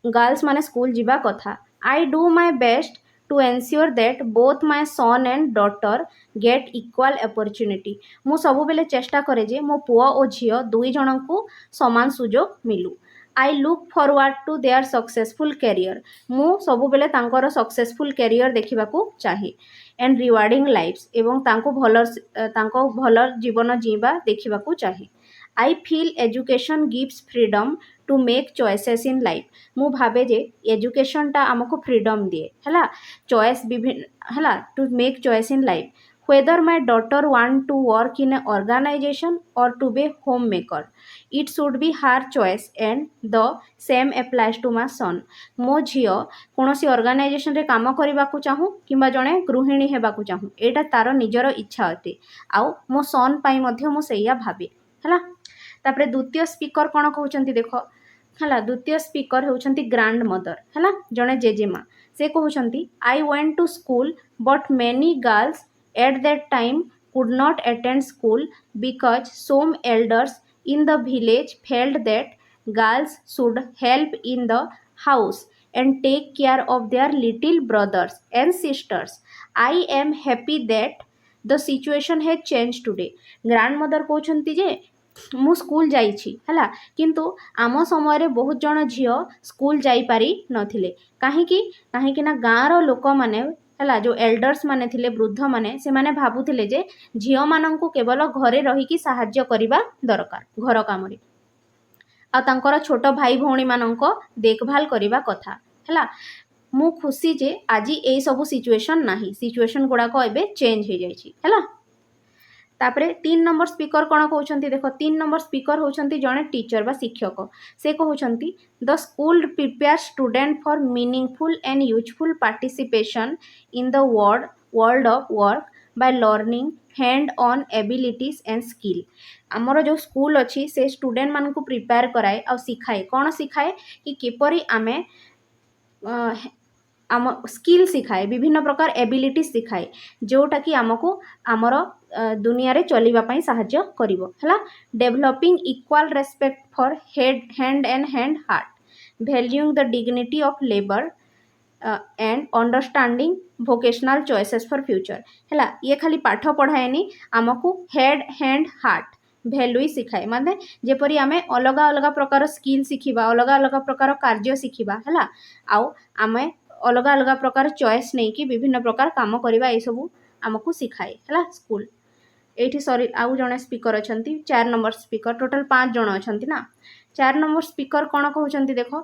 गर्ल्स माने स्कूल जीवा कथा I do my best to ensure that both my son and daughter get equal opportunity मु सब बेले चेष्टा करे जे मो पुआ और झियो दुई जन को समान सुजोग मिलू I look forward to their successful career मु सब बेले तांकर सक्सेसफुल कैरियर देखा चाहे एंड रिवार्डिंग लाइफ्स एवं भल जीवन जीवा देखा चाहे I feel education gives freedom to make choices in life मु भावे जे एजुकेशनटा आमको फ्रीडम दिए है चॉइस विभिन्न है to make choice in life whether my daughter want to work in an organization or to be homemaker it should be her choice and the same applies to my son मो झियो कौनसी organisation रे काम करबा को चाहूँ किंबा जड़े गृहिणी हेबा को चाहूँ एटा तार निजर इच्छा अटे आउ मो सन पाई मध्य मो सैया भावे है तापरे द्वितीय स्पीकर कौन कहउचंती देख है द्वितीय स्पीकर होउचंती ग्रांड मदर है जड़े जेजेमा से कहउचंती I went to school but many girls at that time could not attend school because some elders in the village felt that girls should help in the house and take care of their little brothers and sisters. I am happy that the situation has changed today. Grandmother कहउछंती जे मु school जाइछि हला किंतु आम समय बहुत जन झियो school जाई पारी नथिले काहेकि ना गाँव लोक माने है जो एल्डर्स माने थिले वृद्ध माने से माने भाबुथिले जे झियो मानंकु केवल घरे रहिकी साहाय्य करिबा दरकार घर काम रे आ तांकर छोट भाई भौणी मानंको देखभाल करिबा कथा है मु खुशी जे आज ए सब सिचुएशन नाही सिचुएशन गुड़ाक एबे चेंज हो जाइछि है तापरे 3 नंबर स्पीकर कौन कहउछंती देखो 3 नंबर स्पीकर होउछंती जने टीचर बा शिक्षक से कहउछंती the school prepare student for meaningful and useful participation in the world of work by learning hand on abilities and skill आमर जो स्कूल अच्छी से स्टूडेंट मान को प्रिपेयर कराए और सिखाए कौन सिखाए कि किपरि आमे आम स्किल सिखाए विभिन्न प्रकार एबिलिटी सिखाए जोटा कि आमको आमर दुनिया रे चलिबा पई साहाय्य करिवो हला developing equal respect for hand and heart valuing the dignity of labour and understanding vocational choices for future हला ये खाली पाठ पढ़ाएनी आमको हेड हैंड हार्ट भैल्यू सिखाए माने जेपरी आमे अलग अलग प्रकार स्किल शिखिबा अलग अलग प्रकार कार्य शिखिबा हला आउ आमे अलग अलग प्रकार चॉइस नहीं कि विभिन्न प्रकार काम करवा ये सब आमको सिखाए है स्कूल ये सरी आउ जड़े स्पीकर अच्छा 4 नंबर स्पीकर टोटाल 5 जन अच्छा ना 4 नंबर स्पीकर कौन कहते देख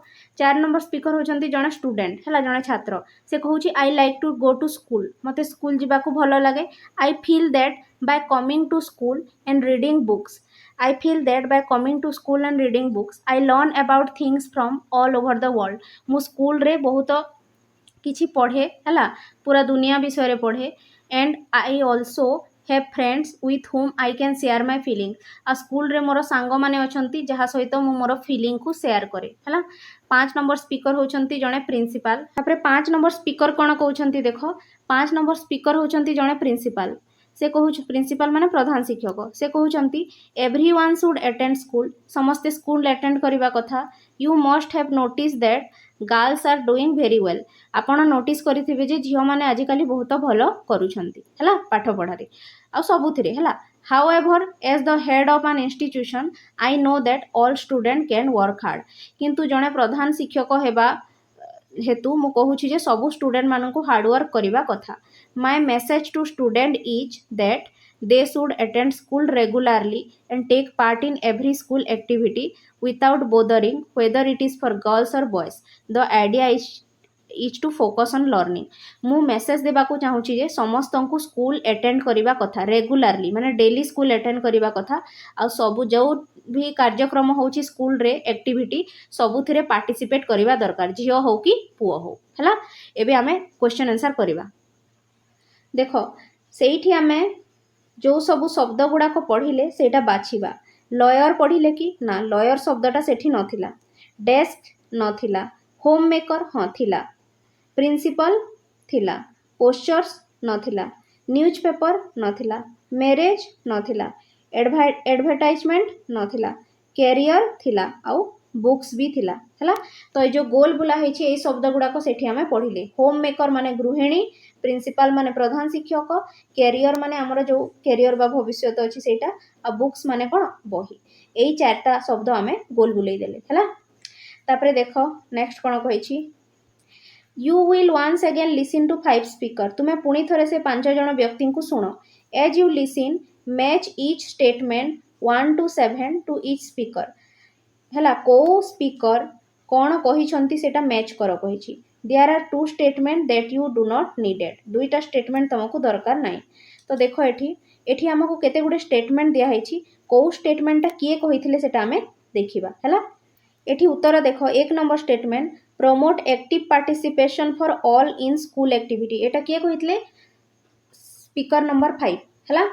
4 नंबर स्पीकर होती जड़े स्टूडेंट है जड़े छात्र से कहूँ I like to go to school मते स्कूल जावाक भल लगे I feel that by coming to school and reading books I feel that by coming to school and reading books, I learn about things from all over the world. मु school रे बहुत किछि पढ़े है पूरा दुनिया विषय रे पढ़े and I also have friends with whom I can share my feeling आ स्कूल रे मोर सांग माने अछंती जहा सहित मु मोर फीलिंग को शेयर करे है 5 नंबर स्पीकर होचंती जड़े प्रिंसिपल तापरे 5 नंबर स्पीकर कौन कहउछंती देखो 5 नंबर स्पीकर होचंती जड़े प्रिंसिपल से कहूँ प्रिंसिपल माने प्रधान शिक्षक से कहउछंती एवरीवन शुड अटेंड स्कूल समस्ते स्कूल अटेंड करबा कथा you must have notice that girls are doing very well आपण नोटिस करिथिबे जे झियो माने आजिकाली बहुत भलो करूछंती हला पाठ पढ़ारे आ सबुथिरे हला however as the head of an institution I know that all student can work hard किंतु जड़े प्रधान शिक्षक हेबा हेतु मु कहूछि जे सब स्टूडेंट मानकु हार्डवर्क करबा कथा my message to student is that they should attend school regularly and take part in every school activity without bothering whether it is for girls or boys the idea is to focus on learning मु message देबा को चाहूची जे समस्त को school attend करबा कथा रेगुलारली माने daily school attend करबा कथा आ सब जो भी कार्यक्रम होची स्कूल रे एक्टिविटी सबुथिरे पार्टिसिपेट करबा दरकार झियो हो कि पुओ हो हला एबे हमें क्वेश्चन आंसर करबा देखो सेठी हमें जो सबू शब्द गुड़ाक पढ़िले सेटा बाछिबा लयर पढ़िले कि ना लयर शब्दटा सेठी नथिला डेस्क नथिला होम मेकर हाँ थिला प्रिंसिपल थिला पोस्टर्स नथिला न्यूज़पेपर नथिला मैरेज नथिला एडवर्टाइजमेंट नथिला कैरियर थिला आउ बुक्स भी थिला है तो ये जो गोल बुला है ये शब्द गुड़ाक सेठी आमे पढ़िले होम मेकर माने गृहिणी प्रिंसिपल माने प्रधान शिक्षक कैरियर माने आमर जो कैरियर बा भविष्य अच्छी सेटा आ बुक्स माने कौन बही यही 4टा शब्द आमे गोल बुलाई देले है तापरे देख नेक्स्ट कौन कही you will once again listen to 5 speaker तुम्हें पुणी थे से 5 जन व्यक्ति को शुण as you listen match each statement 1 to 7 to each speaker है को स्पीकर कौन कही सेटा मैच कर कही there are 2 statement that you do not needed दुईटा स्टेटमेंट तुमको दरकार नहीं तो देख एठी आमको केते गुडे स्टेटमेंट दिया है कौ स्टेटमेंटा किए कही सेटा आमे देखिबा हैला एठी उत्तर देख 1 number statement promote active participation for all in school activity एटा किए कही स्पीकर नंबर 5 हैला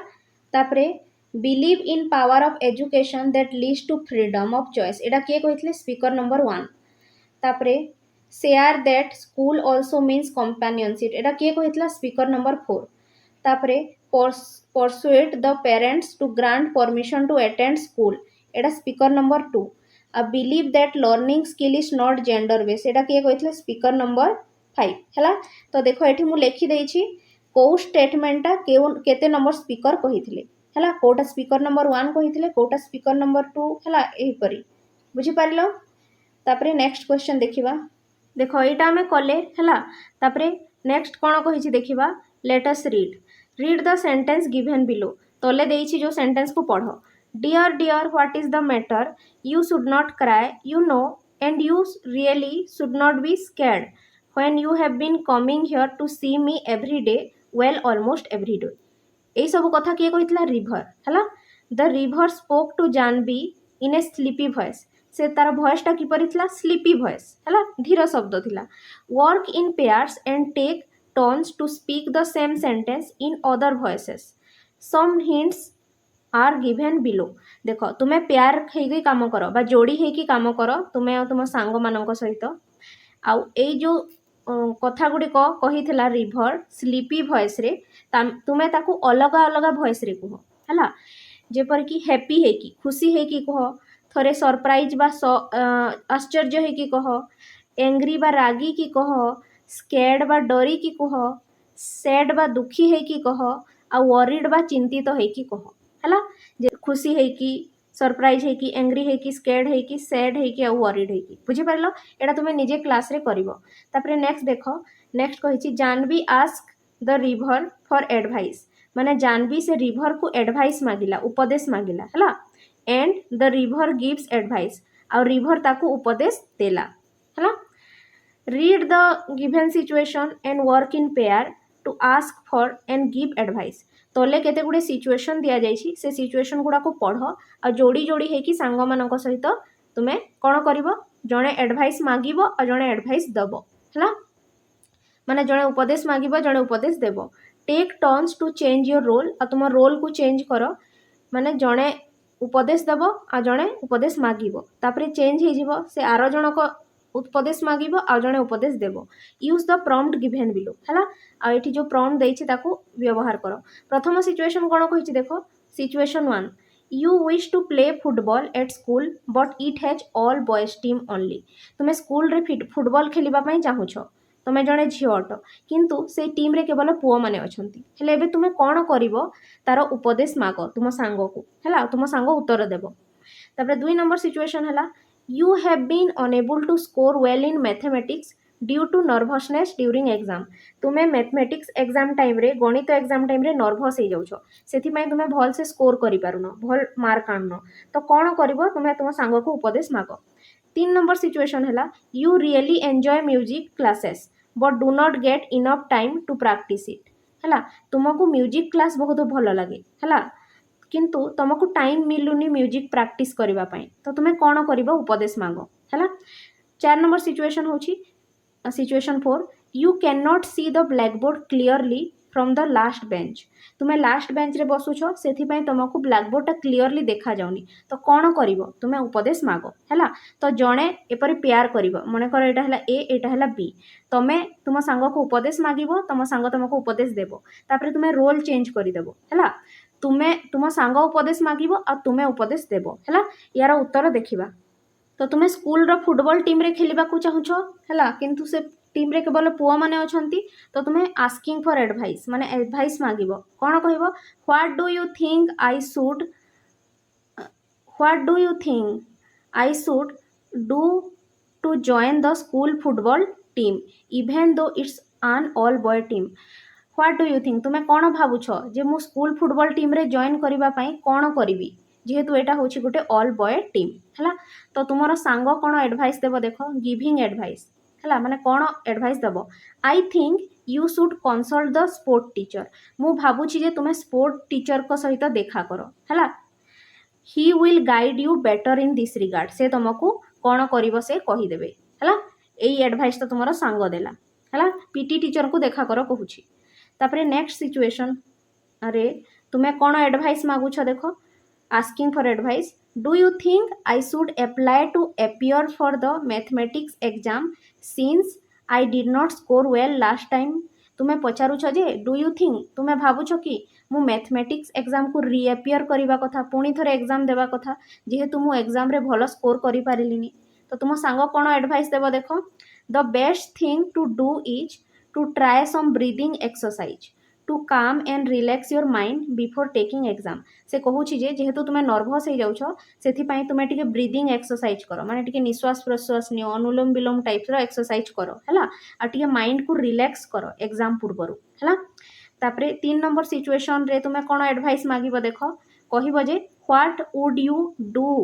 तापरे believe in power of education that leads to freedom of choice एटा किए कही स्पीकर नंबर 1 तापरे share that school also means companionship एटा किए कही स्पीकर नंबर 4 तापरे persuade the parents to grant permission to attend school एटा speaker number 2 believe that learning skill is not gender base एटा किए कही स्पीकर नंबर 5 है तो देख ये मुझे लिखिदेछि कौ स्टेटमेंटा केते नंबर स्पीकर कही है कौटा स्पीकर नंबर 1 कही कौटा स्पीकर नंबर 2 है यहीपरी बुझीपार तापरे नेक्स्ट क्वेश्चन देखिबा देख यहाँ आम कले है नेक्स्ट कौन कही देखिबा let us read the sentence given below तले देछि जो सेंटेंस को पढ़ dear dear what is the matter you should not cry you know and you really should not be scared when you have been coming here to see me every day well almost every day यही सब कथा किए कही river है the river spoke to Jahnavi in a sleepy voice से तार भॉइसटा किपरि थिला sleepy voice है धीर शब्द थिला work in pairs and take turns to speak the same sentence in other voices some hints are given below देख तुम्हें पेयर होगी काम कर बा जोड़ी होगी काम कर तुम्हें तुम सांग मान सहित आउ जो कथा गुड़िक कही रिभर स्लीपी वॉइस रे तुम्हें ताकू अलग अलग वॉइस रे कह है जेपर कि हैप्पी है खुशी है कह थोड़े सरप्राइज बा आश्चर्य है कि कह एंग्री बा रागी की कह स्कैर्ड बा डरी की कह सैड बा दुखी है कि कह आ वरीड बा चिंतित है कि कह है खुशी है कि सरप्राइज है कि एंग्री है कि स्कैर्ड है कि सैड है कि वरीड है कि बुझीपार एटा तुम्हें निजे क्लास रे करिवो तापरे नेक्स्ट देख नेक्स्ट कही Jahnavi ask the river for advice माने जानवी से रिभर को एडवाइस मागिला उपदेश मागिला है and the river gives advice or river ताकू उपदेश देला है read the given situation and work in pair to ask for and give advice तले केते गुडे सिचुएशन दिया जाइछि से सिचुएशन गुडा को पढ़ आ जोड़ी जोड़ी है कि सांग मानक सहित तुम्हें कौन करिवो जणे एडवाइस मागिबो आ जणे एडवाइस दबो है माने जणे उपदेश मागिबो जणे उपदेश देबो take turns to change your role आ तुम रोल को चेंज करो माने जणे उपदेश दब आ जड़े उपदेश मागिबो तापरे चेंज हो से आर जनक उपदेश मागिबो आ जड़े उपदेश देव use the prompt given below है आठी जो प्रॉम्प्ट देछि ताकू व्यवहार कर प्रथम सिचुएशन कौन कही देख situation 1 you wish to play football at school but it has all boys team only तुम्हें स्कूल रे फुटबॉल खेलवाई चाहूछ तुम्हें जड़े झील अट किंतु से टीम रे केवल पुओ मैंने अच्छा हेले तुम्हें कौन कर तार उपदेश माग तुम सांग को है तुम सांग उत्तर देव तापर 2 नंबर सिचुएशन है you have been unable to score well in mathematics due to nervousness during exam तुम्हें मैथमेटिक्स एग्जाम टाइम रे गणित एग्जाम टाइम रे नर्भस हो जाउछ सेथिमाई तुम्हें भल से स्कोर करि पारुनो भल मार्क आनुनो तो कौन कर तुम्हें तुम सांग को उपदेश माग 3 नंबर सिचुएशन है you really enjoy music classes but do not get enough time to practise it है तुमको म्यूजिक क्लास बहुत भल लगे है किंतु तुमको टाइम मिलूनी म्यूजिक प्रैक्टिस करने तो तुम्हें कौन कर उपदेश मांग है 4 नंबर सिचुएशन हूँ situation 4 you can not see the blackboard clearly from the last bench तुम्हें लास्ट बेंच रे बसुछ से तुमको ब्लैकबोर्डटा क्लीयरली देखा जाउनी तो कौन कर तुम्हें उपदेश माग है तो जड़े एपरी पेयर कर मन कर यहाँ है ए एटा है बी तुम्हें तुम सांग को उपदेश मागिब तुम सांग तुमको उपदेश देव तापर तुम्हें रोल चेंज करदेव है तुम्हें तुम सांग उपदेश मागिब आ तुम्हें उपदेश देव है यार उत्तर देखा तो तुम्हें स्कूल रो फुटबॉल टीम रे खेलिबा को चाहूछ है किंतु से टीम रे केवल पुओ माने अछंती तो तुम्हें आस्किंग फॉर एडवाइस माने एडवाइस मागिबो कौन कहबो what do you think I should do to join the school football team even though it's an all boy team. What do you think? तुमे कौन भावुछ जे मु स्कूल फुटबॉल टीम रे join करबा पई कौन करिवि जेहेतु एटा होछि गोटे ऑल बॉय टीम हला तो तुमरो सांग कौन एडवाइस देबो देखो गिविंग एडवाइस हला माने कौन एडवाइस देबो आई think you should consult the sport teacher मु भावुछि जे तुमे स्पोर्ट टीचर को सहित देखा करो हला he will guide you better in this regard से तुमको कौन करिवो से कहि देबे हला एई एडवाइस तो तुमरो सांग देला हला पीटी टीचर को देखा करो कहूछि तापरे नेक्स्ट सिचुएशन अरे तुम्हें कौन एडवाइस मागुछ देखो asking for advice do you think I should apply to appear for the mathematics exam since I did not score well last time तुम्हें पचारुछ जे डू यू थिंक तुम्हें भावुछ कि मु मैथमेटिक्स एग्जाम को रिअपियर करबा कथा पुणी थरे एग्जाम देबा कथा जेहेतु मु एग्जाम रे भलो स्कोर करि पारिलिनी तो तुम सांग कौन एडवाइस देबो देखो the best thing to do is to try some breathing exercise to calm and relax your mind before taking exam से कहूछि जे जेहेतु तुमे नर्वस हो जाउछो सेथि पई तुमे टिके ब्रीदिंग एक्सरसाइज करो माने टिके निश्वास प्रश्वास नियो अनुलोम विलोम टाइप रो एक्सरसाइज करो हला आ टिके माइंड को रिलैक्स करो एग्जाम पूर्वरु हला तापरे 3 नंबर सिचुएशन रे तुमे कोन एडवाइस मागिबो देखो कहिबो जे what would you do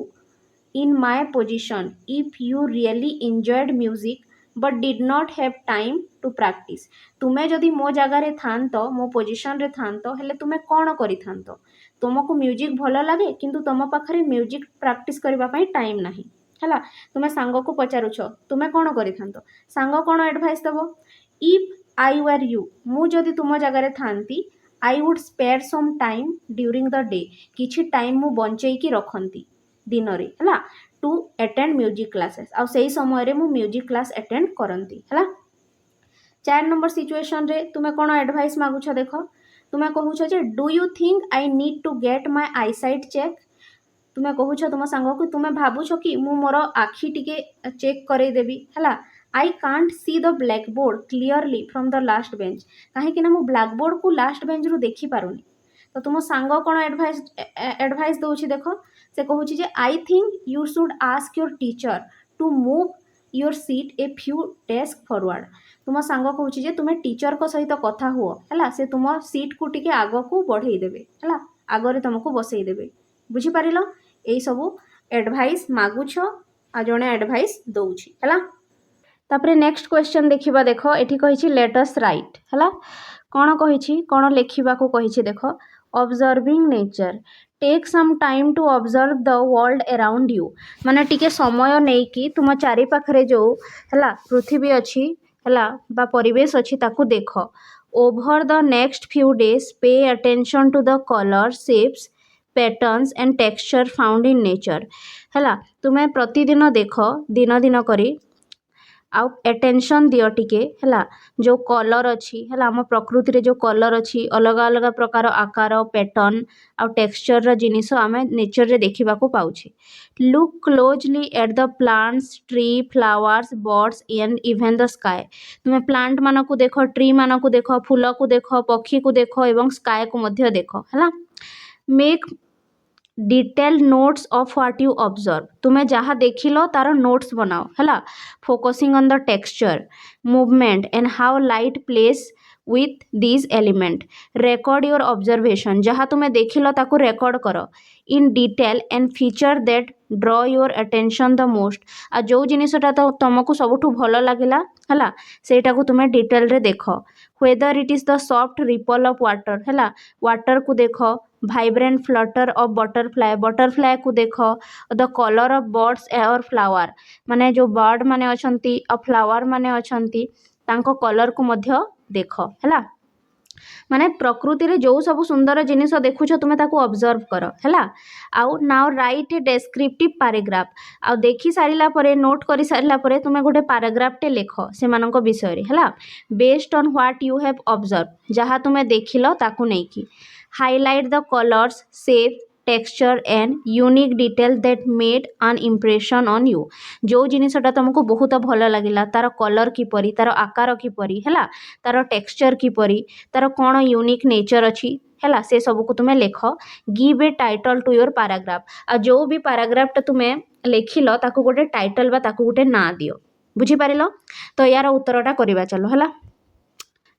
in my position if you really enjoyed music but did not have time to practise तुम्हें जदि मो जगार था मो पोजिशन रे था हेले तुम्हें कौन करि थांतो तुमको म्यूजिक भल लगे किंतु तुम पाखरे म्यूजिक प्रैक्टिस करबा पई टाइम नाही हला तुम्हें सांग को पचारुछ तुम्हें कौन करि थांतो सांग कौन एडवाइस देबो इफ आई वर यू मु जदि तुम जगार थांती I would spare some time during the day किछि टाइम मु बंचई की रखंती दिन रे हला टू अटेंड म्यूजिक क्लासेस आ सही समय रे मु म्यूजिक क्लास अटेंड करंती हला 4 नंबर सिचुएशन रे तुमे कोन एडवाइस मागुछ देखो तुमे कहूछ जे do you think I need to get my eyesight check तुमे कहूछ तुम सांग को तुमे भाबुछ कि मु मोर आखि टिके चेक करे देबी हला I can't see the black board clearly from the last bench काहे कि ना मु ब्लैक बोर्ड को लास्ट बेंच रु देखि पारुनी तो तुम सांग कौन एडवाइस दउछि देखो से कहूछि जे I think you should ask your teacher to move your seat a few desk forward तुम सांग कहूछि जे तुमे टीचर को सहित कथा हुओ हला से तुम सीट को टिके आगो को बढ़ई देबे हला आगरे तुमको बसई देबे बुझी पारिलो एई सब एडवाइस मागुछ आ जणे एडवाइस दउछि हला तापरे नेक्स्ट क्वेश्चन देखिबा देखो एठी कहिछि लेट अस राइट हला कोन कहिछि कोन लेखिबा को कहिछि देखो observing nature take some time to observe the world around you माने टिके समय नै कि तुम चारि पाखरे जो हला पृथ्वी अछि हला बा परिवेश अछि ताकू देखो over the next few days pay attention to the colour shapes patterns and texture found in nature हला तुमे प्रतिदिन देखो दिन दिन करी आउ एटेंशन दियो टिके हला जो कलर अच्छी है आम प्रकृति रे जो कलर अच्छी अलग अलग प्रकार आकार पैटर्न आउ टेक्सचर रा जिनिस आमे नेचर रे देखिबा को पाउछे look closely at the plants tree flowers birds and even the sky तुमे प्लांट मानक को देखो ट्री मानक को देखो फूल को देखो पक्षी को देखो एवं स्काई को मध्य देखो हला make detail notes of what you observe तुम्हें जहाँ देखिल तार नोट्स बनाओ है focusing on the texture movement and how light place with this element record your observation जहाँ तुम्हें देखिल ताकू रेकॉर्ड कर in detail and feature that ड्र योर अटेंशन द मोस्ट आ जो जिनसटा तो तुमको सबुठु भल लगिला है सेटा को तुम्हें डिटेल रे देख whether it is the soft ripple of water है वाटर को देख भाइब्रेंट फ्लटर ऑफ बटरफ्लाई को देख द कलर ऑफ बर्ड्स और फ्लावर माने जो बर्ड माने अछंती और फ्लावर माने अछंती तांको कलर को मध्य देख है माने प्रकृति रे जो सब सुंदर जिनिस देखुछ तुमे ताको ऑब्जर्व कर हैला आउ नाउ राइट ए डेस्क्रिप्टिव पैराग्राफ आउ देखि सारिला परे नोट करि सारिला परे तुमे गोटे पैराग्राफ टे लेख से मानक विषय रे हैला based on what you have observe जहाँ तुमे देखिलो ताको नै कि highlight the colours shape texture and unique detail that made an impression on you जो जिनिसटा तुमको बहुत भल लगिला तार कलर किपरि तार आकार किपरि हैला तार टेक्सचर किपरि तार कौन यूनिक नेचर अच्छी है से सब को तुम्हें लेख give a title to your paragraph आ जो भी पैराग्राफटा तुम्हें लेखिल ताको गोटे टाइटल बा ताको गोटे ना दियो बुझिपार तो यार उत्तरटा करवा चलो है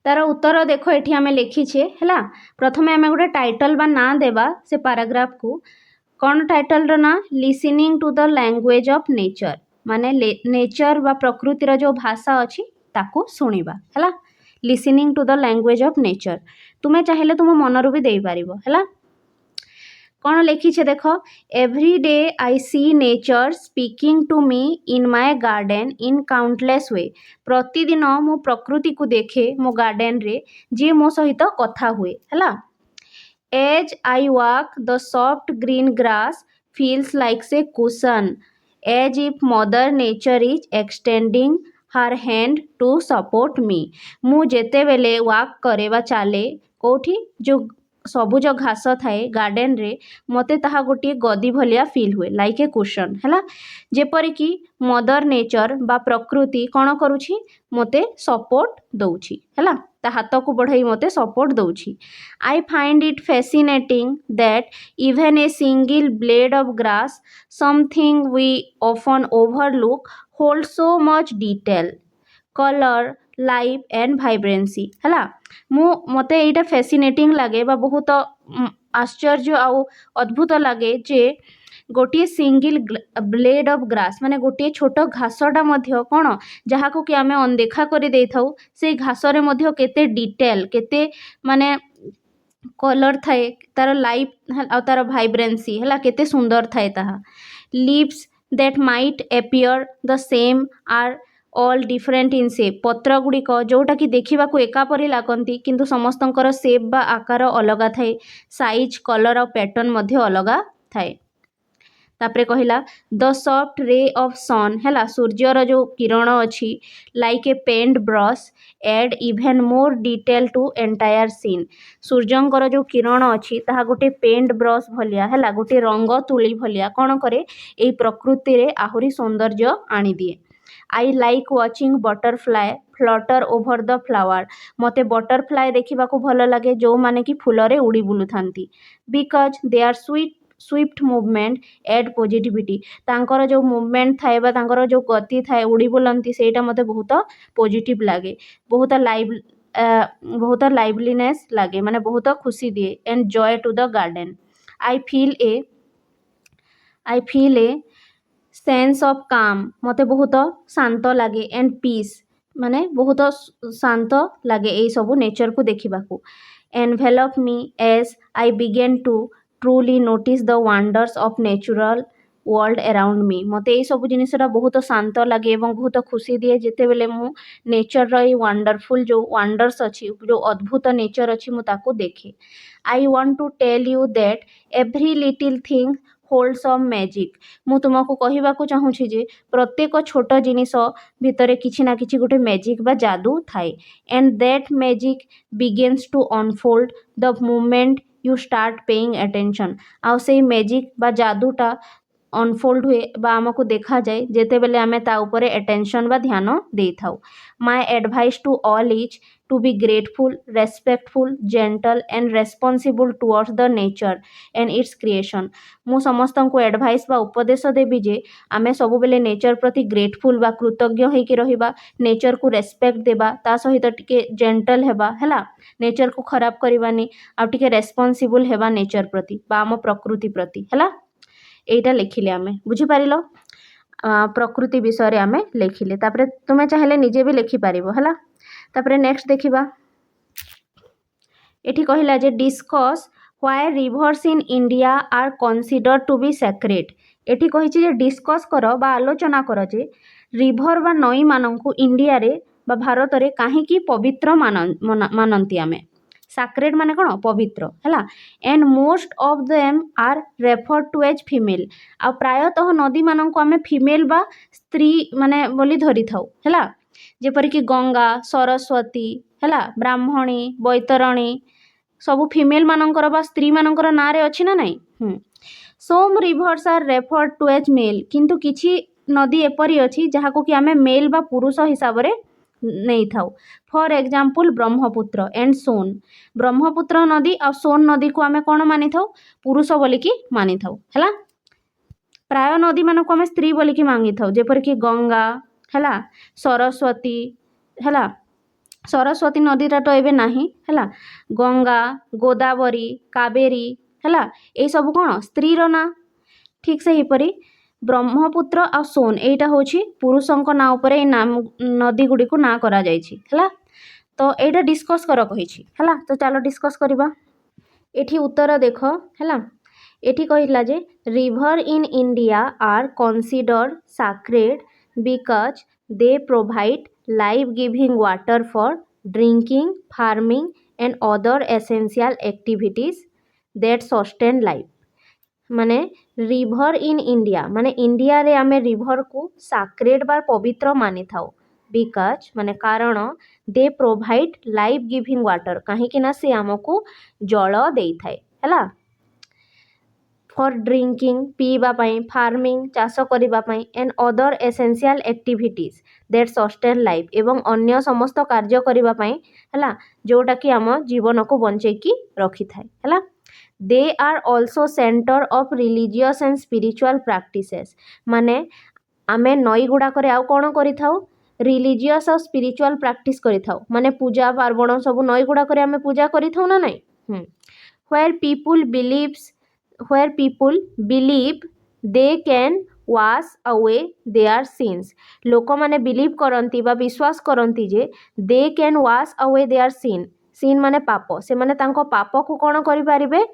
तार उत्तर देख ये आम लिखीचे है प्रथम आम गोटे टाइटल बा ना देवा से पैराग्राफ को कौन टाइटल ना listening to the language of nature माने नेचर बा प्रकृतिर जो भाषा अच्छी ताको शुणा है listening to the language of nature तुम्हें चाहिए तुम मनरू भी दे पार है कौन लिखीचे देख every day I see nature speaking to me in my garden in countless way प्रतिदिन मो प्रकृति को देखे मो गार्डन रे जी मो सहित कथा हुए है as I walk the soft green grass feels like से cushion as if mother nature is extending her hand to support me मु जेते बेले वॉक करे बा चाले कोठी जो सबुज घास थाए गार्डन रे मते ताहा गोटे गदी भलिया फील हुए लाइक ए कुशन है जेपरिक मदर नेचर बा प्रकृति कौन करुछि मते सपोर्ट दउछि है ता हाथ को बढ़ाई मते सपोर्ट दउछि I find it fascinating that even a single blade of grass something we often overlook hold so much detail colour life and vibrancy है मते यहाँ फैसिनेटिंग लगे बा बहुत आश्चर्य आउ अद्भुत लगे जे गोटे सिंगल ब्लेड ऑफ ग्रास माने गोटे छोट घासटा मध्य कौन जहाँ को कि आम अनदेखा कर दे थाउ से घासरे मध्य केते डिटेल केते माने कलर थाए तार लाइफ आ तार भाइब्रेंसी है केते सुंदर थाए ताहा leaves that might appear the same are all different in shape पत्र गुड़िक जोटा कि देखा एकापरी लगती किंतु समस्तंकर सेप बा आकार अलग थाए साइज कलर और पैटर्न मध्य अलग थाए तापरे कहला the soft ray of sun है सूर्यर जो किरण अच्छी like a paint brush add even more detail to entire scene सूर्यंकर जो किरण अच्छी ताहा गोटे पेंट ब्रश भलिया है गोटे रंग तुली भलिया कौन करे यही प्रकृति रे आहुरी सौंदर्य आनी दिए I like watching butterfly Flutter over the flower मते बटरफ्लाई देखा भल लगे जो माने कि फूल उड़ी बुलू था because they are swift movement add positivity तांकर जो मुवमेंट थाए बा तांकर जो गति थाए उड़ी बुलंती सेटा मते बहुत पॉजिटिव लगे बहुत लाइवलीनेस लगे माने बहुत खुशी दिए and joy to the garden I feel a sense of calm मते बहुत शांत लगे एंड पीस माने बहुत शांत लगे यही सब नेचर को देखा envelop me as I begin to truly notice the wonders of natural world around me मते ये सब जिनसा बहुत शांत लगे और बहुत खुशी दिए जिते बेले मु नेचर रो वंडरफुल जो वंडर्स अच्छी जो अद्भुत नेचर अच्छी मु ताको देखे I want to tell you that every little thing holds of magic मु तुमको कहवाक चाहूँगी जे प्रत्येक छोट जिनिस भितर किसी ना किसी गोटे मैजिक बा जादू थाए and that magic begins to unfold the moment you start paying attention आउ से मैजिक बा जादूटा अनफोल्ड हुए बा आमको देखा जाए जेते बेले आमे ता उपरे अटेंशन बा ध्यान दे थाउ my advice to all is to be grateful respectful gentle and responsible towards the nature and its creation मु समस्त को एडवाइस बा उपदेश देवी जे आमे सब बेले नेचर प्रति ग्रेटफुल बा कृतज्ञ होइकी रहिबा नेचर को रेस्पेक्ट देबा ता सहित टिके जेंटल हेबा हैला नेचर को खराब करबानी आ टिके रेस्पॉन्सिबल हेबा नेचर प्रति बा आम प्रकृति प्रति हैला एटा लिखिले आमे बुझिपार प्रकृति विषय आम लिखिले तापरे तुम्हें चाहिए निजे भी लिखिपार है तापरे नेक्स्ट देखा ये कहला जे discuss why rivers in India are consider to be sacred ये कही डिस्कस कर बा आलोचना कर जे रिभर बा नई मानू इंडिया रे बा भारत रे कहीं पवित्र मानती आमे सैक्रेड माने कौन पवित्र है and most of them are refer to as female आ प्रायतः नदी मानक आम फीमेल बा स्त्री माने बोली धरी थाउ है जेपरिक गंगा सरस्वती है ब्राह्मणी बैतरणी सब फीमेल मानकर बा स्त्री मानकर ना रे अच्छी ना नहीं some rivers are refer to as male किंतु किछि नदी एपरी अच्छी जहाँ को कि आम मेल बा पुरुष हिसाब से नहीं थाउ फॉर एग्जाम्पल ब्रह्मपुत्र एंड सोन ब्रह्मपुत्र नदी और सोन नदी को आम कौन मानि थाउ पुरुष बोलिकी मानि थाउ है प्राय नदी मानक आम स्त्री बोलिकी मांगी थाउ जेपरिक गंगा ହେଲା ସରସ୍ୱତୀ ହେଲା ସରସ୍ୱତୀ ନଦୀଟା ତ ଏବେ ନାହିଁ ହେଲା ଗଙ୍ଗା ଗୋଦାବରୀ କାବେରୀ ହେଲା ଏଇସବୁ କ'ଣ ସ୍ତ୍ରୀର ନାଁ ଠିକ୍ ସେହିପରି ବ୍ରହ୍ମପୁତ୍ର ଆଉ ସୋନ ଏଇଟା ହେଉଛି ପୁରୁଷଙ୍କ ନାଁ ଉପରେ ଏଇ ନଦୀ ଗୁଡ଼ିକୁ ନାଁ କରାଯାଇଛି ହେଲା ତ ଏଇଟା ଡିସ୍କସ୍ କର କହିଛି ହେଲା ତ ଚାଲ ଡିସ୍କସ୍ କରିବା ଏଠି ଉତ୍ତର ଦେଖ ହେଲା ଏଠି କହିଲା ଯେ river in India are considered sacred because they provide life giving water for drinking farming and other essential activities that sustain life माने रिभर इन इंडिया माने इंडिया रे आमे रिभर को साक्रेड बार पवित्र मानि थाउ बिकज माने कारण they provide life giving water कहीं ना से आमको जल देई थाए हैला फॉर ड्रिंकिंग पीवा पाई फार्मिंग चाष करिबा पाई and other essential activities that sustain life एवं अन्य समस्त कार्य करिबा पाई हैला जोटा कि आम जीवन को बंचेकी रखी थाए हैला they are also centre of religious and spiritual practices माने आमे नई गुड़ाक आउ कौन करिथाउ रिलीजियस और स्पिरिचुअल प्रैक्टिस करिथाउ माने पूजा पार्वण सब नई गुड़ाक आमे पूजा करिथाउ ना नहीं where people believe they can wash away their sins लोक माने बिलीव करती बा विश्वास करती जे they can wash away their sin माने पाप से माने तांको पाप को कौन करि पारिबे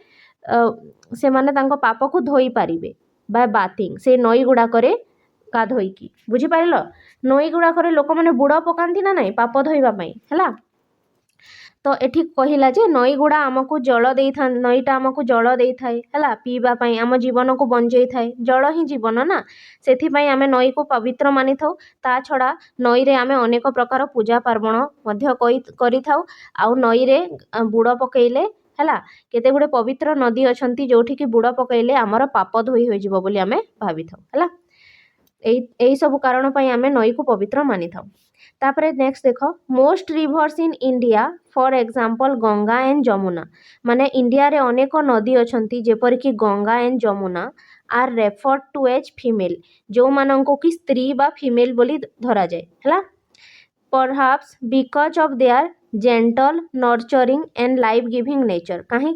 से माने तांको पाप को धोई पारिबे बाय बाथिंग से नई गुड़ाक गाधोईकी बुझी पारिल नई गुड़ाक लोक माने बुड़ पकांती ना नहीं पाप धोइबा पई हैला तो एठी कहिला जे नई गुड़ा आमको जल देई था नईटा आमको जल देई थाए हैला पीबा पई आम जीवन को बंचई थाए जल ही जीवन ना सेथि पई आमे नई को पवित्र मानि थाउ ता छड़ा नई रे आमे अनेक प्रकार पूजा पार्वण मध्य करि थाउ आउ नई रे बुड़ पकेइले हैला केते गुडे पवित्र नदी अछंती जोठी कि बुड़ पकेइले आमर पाप धोई होई जिवो बोली आमे भाबी थाउ हैला एई सब कारण पई आमे नई को पवित्र मानि थाउ तापरे नेक्स्ट देख most rivers in India for example Ganga and Jamuna माने इंडिया रे अनेक नदी अछंती जेपर कि Ganga and Jamuna are referred to as female जो मानंको कि स्त्री बा फीमेल बोली धरा जाए हैला परहाप्स because of their gentle nurturing and life giving nature कहीं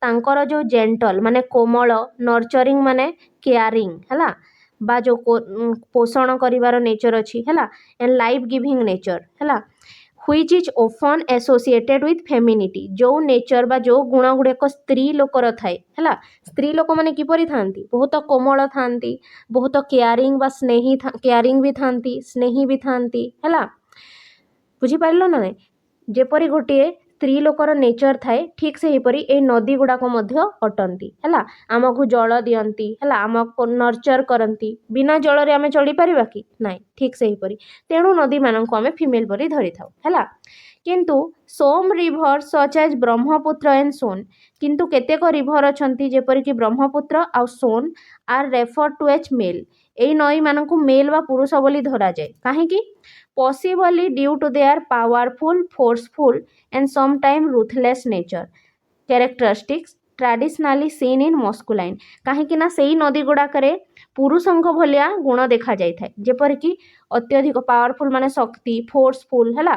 तांकर जो जेंटल माने कोमल नर्चरिंग माने केयरिंग हैला बा जो पोषण करिवार नेचर अच्छी है एंड लाइफ गिविंग नेचर है which is often associated with femininity जो नेचर बा जो गुण गुड़ाक स्त्री लोकर थाए है स्त्री लोक मैंने किपरि थांती बहुत कोमल थांती बहुत केयरिंग बा स्नेही केयरिंग भी थांती स्नेही भी थांती है बुझी पारिल ना नहीं जेपरी गोटे स्त्री लोकर नेचर थाए ठीक से हीपरी ए नदी गुड़ाक मध्य अटंती है आमको जल दियंती है आमको नर्चर करती बिना जल रे आमे चली परिबा कि नहीं ठीक से हीपरी तेणु नदी मानक आमे फीमेल परी धरी थाउ है किंतु some river such as Brahmaputra and Son किंतु केतेक रिभर अछंती जेपरी कि ब्रह्मपुत्र आ Son are refer to as male एई नई मानक मेल बा पुरुष बोली धरा जाए कहीं possibly due to their powerful, forceful and sometimes ruthless nature characteristics traditionally seen in masculine कहीं ना सेही नदी गुड़ाक पुरुषों भलिया गुण देखा जाए जेपर कि अत्यधिक पावरफुल माने शक्ति फोर्सफुल है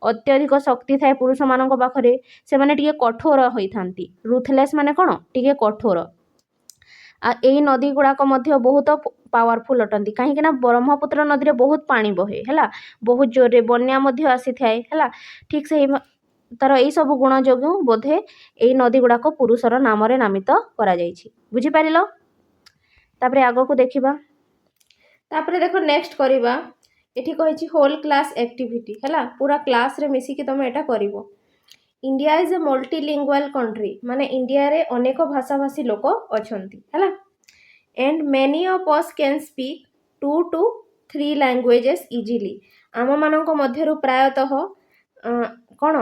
अत्यधिक शक्ति थाए पुरुष मान पाखे से माने टिके कठोर होइथांती रुथलेस माने कौन टिके कठोर यही नदी गुड़ाक बहुत पावरफुल अटंती कहीं ब्रह्मपुत्र नदी में बहुत पानी बहे है बहुत जोरे बन्या आसी थाए है ठीक से तार यही सब गुण जो बोधे यही नदी गुड़ाक पुरुषर नाम नामित करा बुझीपार तापर आग को देखा तापर देख नेक्स्ट करवा ये कही होल क्लास एक्टिविटी है पूरा क्लास रे मिसिकी तुम यहाँ कर India is a multilingual country माने इंडिया रे अनेक भाषाभाषी लोक अछंती है and many of us can speak 2 to 3 languages easily आम मानक मध्यरु प्रायतः कौन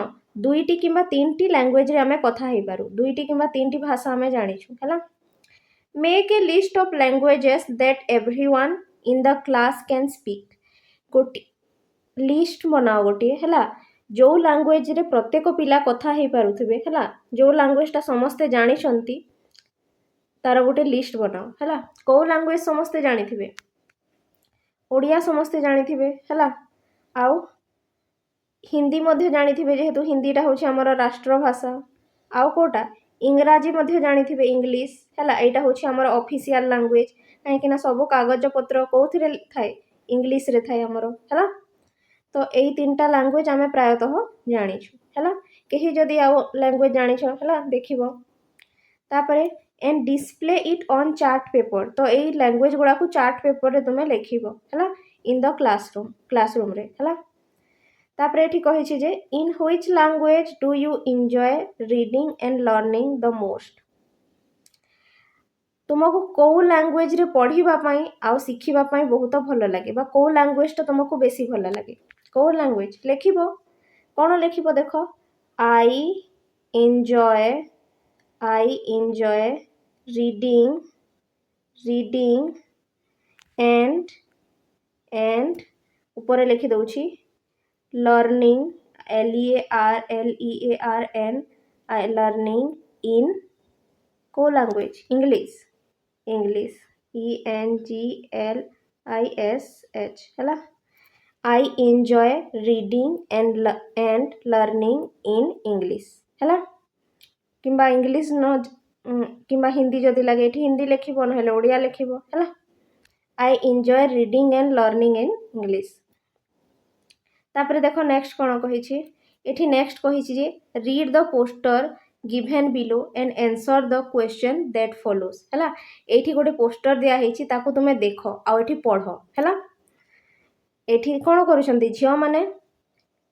2टी किंबा 3टी लैंग्वेज रे आमे कथा हेई पारू 2टी किंबा 3टी भाषा आमे जानिछु है make a list of languages that everyone in the class can speak गोटी लिस्ट बनाओ गोटे है जो लैंग्वेज रे प्रत्येक पिला कथा हेई पारुथिबे है जो लैंग्वेजटा समस्ते जानिछंती तार गोटे लिस्ट बनाओ है कौ लैंग्वेज समस्ते जानिथिबे ओडिया समस्ते जानिथिबे हैला आउ हिंदी मध्य जानिथिबे जेहेतु हिंदीटा होछि हमर राष्ट्रभाषा आउ कोटा इंग्राजी मध्य जानिथिबे इंग्लिश हैला एटा होछि हमर ऑफिशियल लैंग्वेज काहेकि ना सब कागज पत्र कोथिरे थाए इंग्लिश रे थाए हमर हैला तो यही तीनटा लैंग्वेज आम प्रायतः जानिछु हैला कहीं जदि आउ लैंग्वेज जानिछ हैला देखिबो तापरे and display it on chart paper तो यही लैंग्वेज गुड़ा को चार्ट पेपर रे तुमे लिखिबो हैला इन द क्लासरूम रे हैला तापरे एठी कहिछि जे in which language do you enjoy reading and learning the most तुमको कौ लैंग्वेज रे पढ़िबा पई आउ सिखिबा पई बहुत भल लागे बा कौ लैंग्वेज तो तुमको बेसी भल लागे कौ लैंग्वेज लिखिबो कौन लिखिबो देखो आई एंजॉय रीडिंग एंड ऊपर लिखि दउछि लर्निंग LEARNING लर्निंग इन को लैंग्वेज इंग्लिश ENGLISH हैला I enjoy reading and learning in English हैला किंबा इंग्लिश न किंबा हिंदी जदि लगे एठी हिंदी लिखिबो नहेले ओडिया लिखिबो हैला I enjoy reading and learning in English तापरे देखो नेक्स्ट कोन कहिछि एठी नेक्स्ट कहिछि जे read the poster given below and answer the question that follows हैला एठी गोटे पोस्टर दिया हेछि ताको तुमे देखो आ एठी पढ़ो हैला एठी कोन करूछंती झियो माने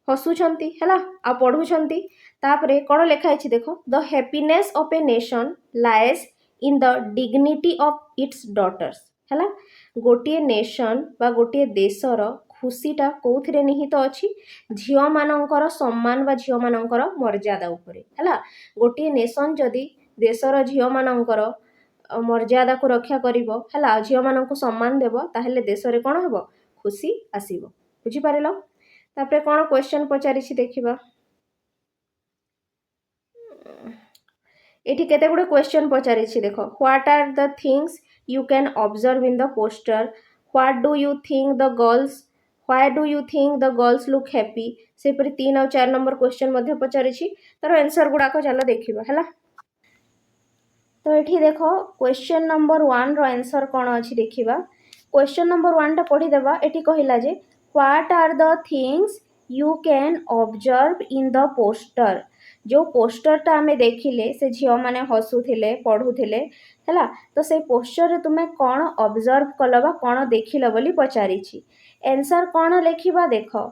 हसुछंती हैला आ पढ़ुछंती तापरे कोन लेखा हेछि देखो the happiness of a nation lies in the dignity of its daughters हैला गोटे नेशन बा गोटे देशर खुशीटा कौथिरे निहित अच्छी झियो मानकर सम्मान बा झियो मानकर मर्यादा उपरे हैला गोटे नेशन जदि देशर झियो मानकर मर्यादा को रक्षा करिवो हैला झियो माननको सम्मान देबो ताहेले देश रे कोन हेबो खुशी आसीबो बुझी पारिलो तापरे कोन क्वेश्चन पचारिछि देखिबा एठी केते गुडे क्वेश्चन पचारिछि देखो what are the things you can observe in the poster what do you think the girls Why do you think the girls look happy से परि 3 और 4 नंबर क्वेश्चन मध्ये पचारिछि तार आंसर गुडा को चलो देखिबा हैला तो एठी देखो क्वेश्चन नंबर 1 रो आंसर कोन अछि देखिबा क्वेश्चन नंबर 1 टा पढी देबा एठी कहिला जे what are the things you can observe in the poster जो पोस्टर टा हमें देखिले से झियो माने हसुथिले पढुथिले हैला तो से पोस्टर रे तुमे कोन ऑब्जर्व कलबा कोन देखिलो बोली पचारिछि आंसर कौन लिखिबा देखो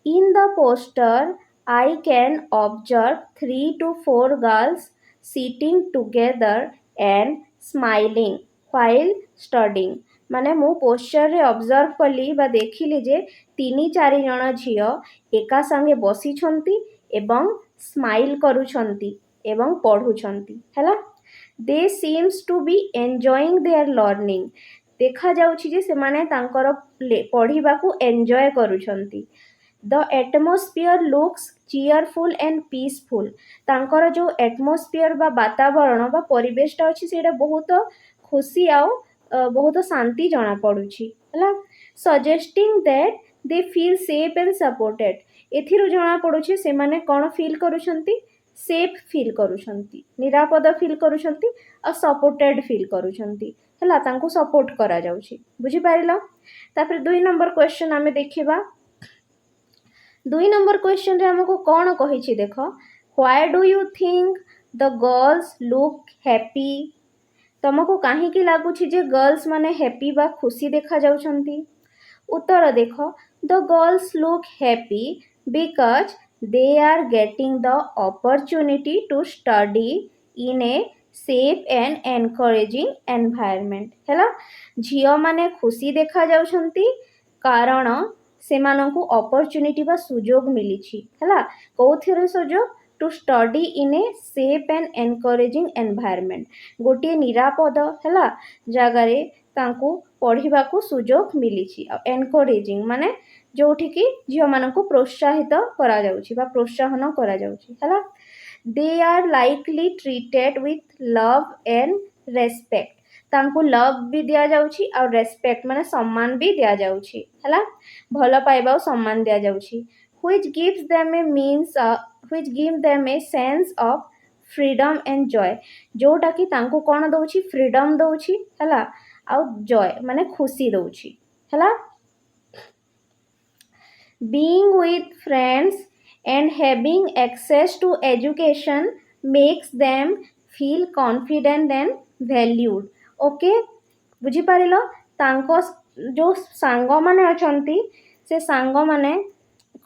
इन the poster I can observe 3 to 4 girls sitting together and smiling while studying माने मु पोस्टर रे ऑब्जर्व कली बा देखिली जे 3-4 जण झियो एका संगे बसी छंती एवं स्माइल करूछंती एवं पढुछंती हैला they seems to be enjoying their learning देखा जाउछि जे से माने तांकर पढ़िबा को एन्जॉय करूछंती the atmosphere looks cheerful and peaceful तांकर जो एटमॉस्फियर बा वातावरण बा परिवेशटा अछि सेटा बहुत खुशी आ बहुत शांति जणा पडुछि हला suggesting that they feel safe and supported एथिरु जणा पडुछि से माने कोन फील करूछंती सेफ फील करूछंती निरापद फील करूछंती आ सपोर्टेड फील करूछंती हला तांको सपोर्ट करा जाउछि बुझी पारिलो तापर 2 नंबर क्वेश्चन आमे देखिबा 2 नंबर क्वेश्चन रे हमको कोन कहिछि देखो why do you think the girls look happy तुमको काहे की लागुछि जे गर्ल्स माने हैप्पी बा खुशी देखा जाउछंती उत्तर देखो the girls look happy because they are getting the opportunity to study in a safe and encouraging environment हैला झियो माने खुशी देखा जाउछंती कारण से मानकु opportunity बा सुजोग मिलिछि हैला कोथिरे सुजोग to study in a safe and encouraging environment गोटे निरापद हैला जगारे तांकु पढ़िबा को सुजोग मिलिछि एनकरेजिंग माने जोठी की झियो मानकु प्रोत्साहित करा जाउछि बा प्रोत्साहन करा जाउछि हैला they are likely treated with love and respect तांकु लव भी दिया जाउछि और रेस्पेक्ट माने सम्मान भी दिया जाउछि हला भल पाइबा सम्मान दिया जाउछि which gives them a means which give them a sense of freedom and joy जोटा कि तांकु कोन दउछि फ्रीडम दउछि हला और जॉय माने खुशी दउछि हला being with friends and having access to education makes them feel confident and valued okay बुझी पारिलो तांको जो सांग माने अछंती से सांग माने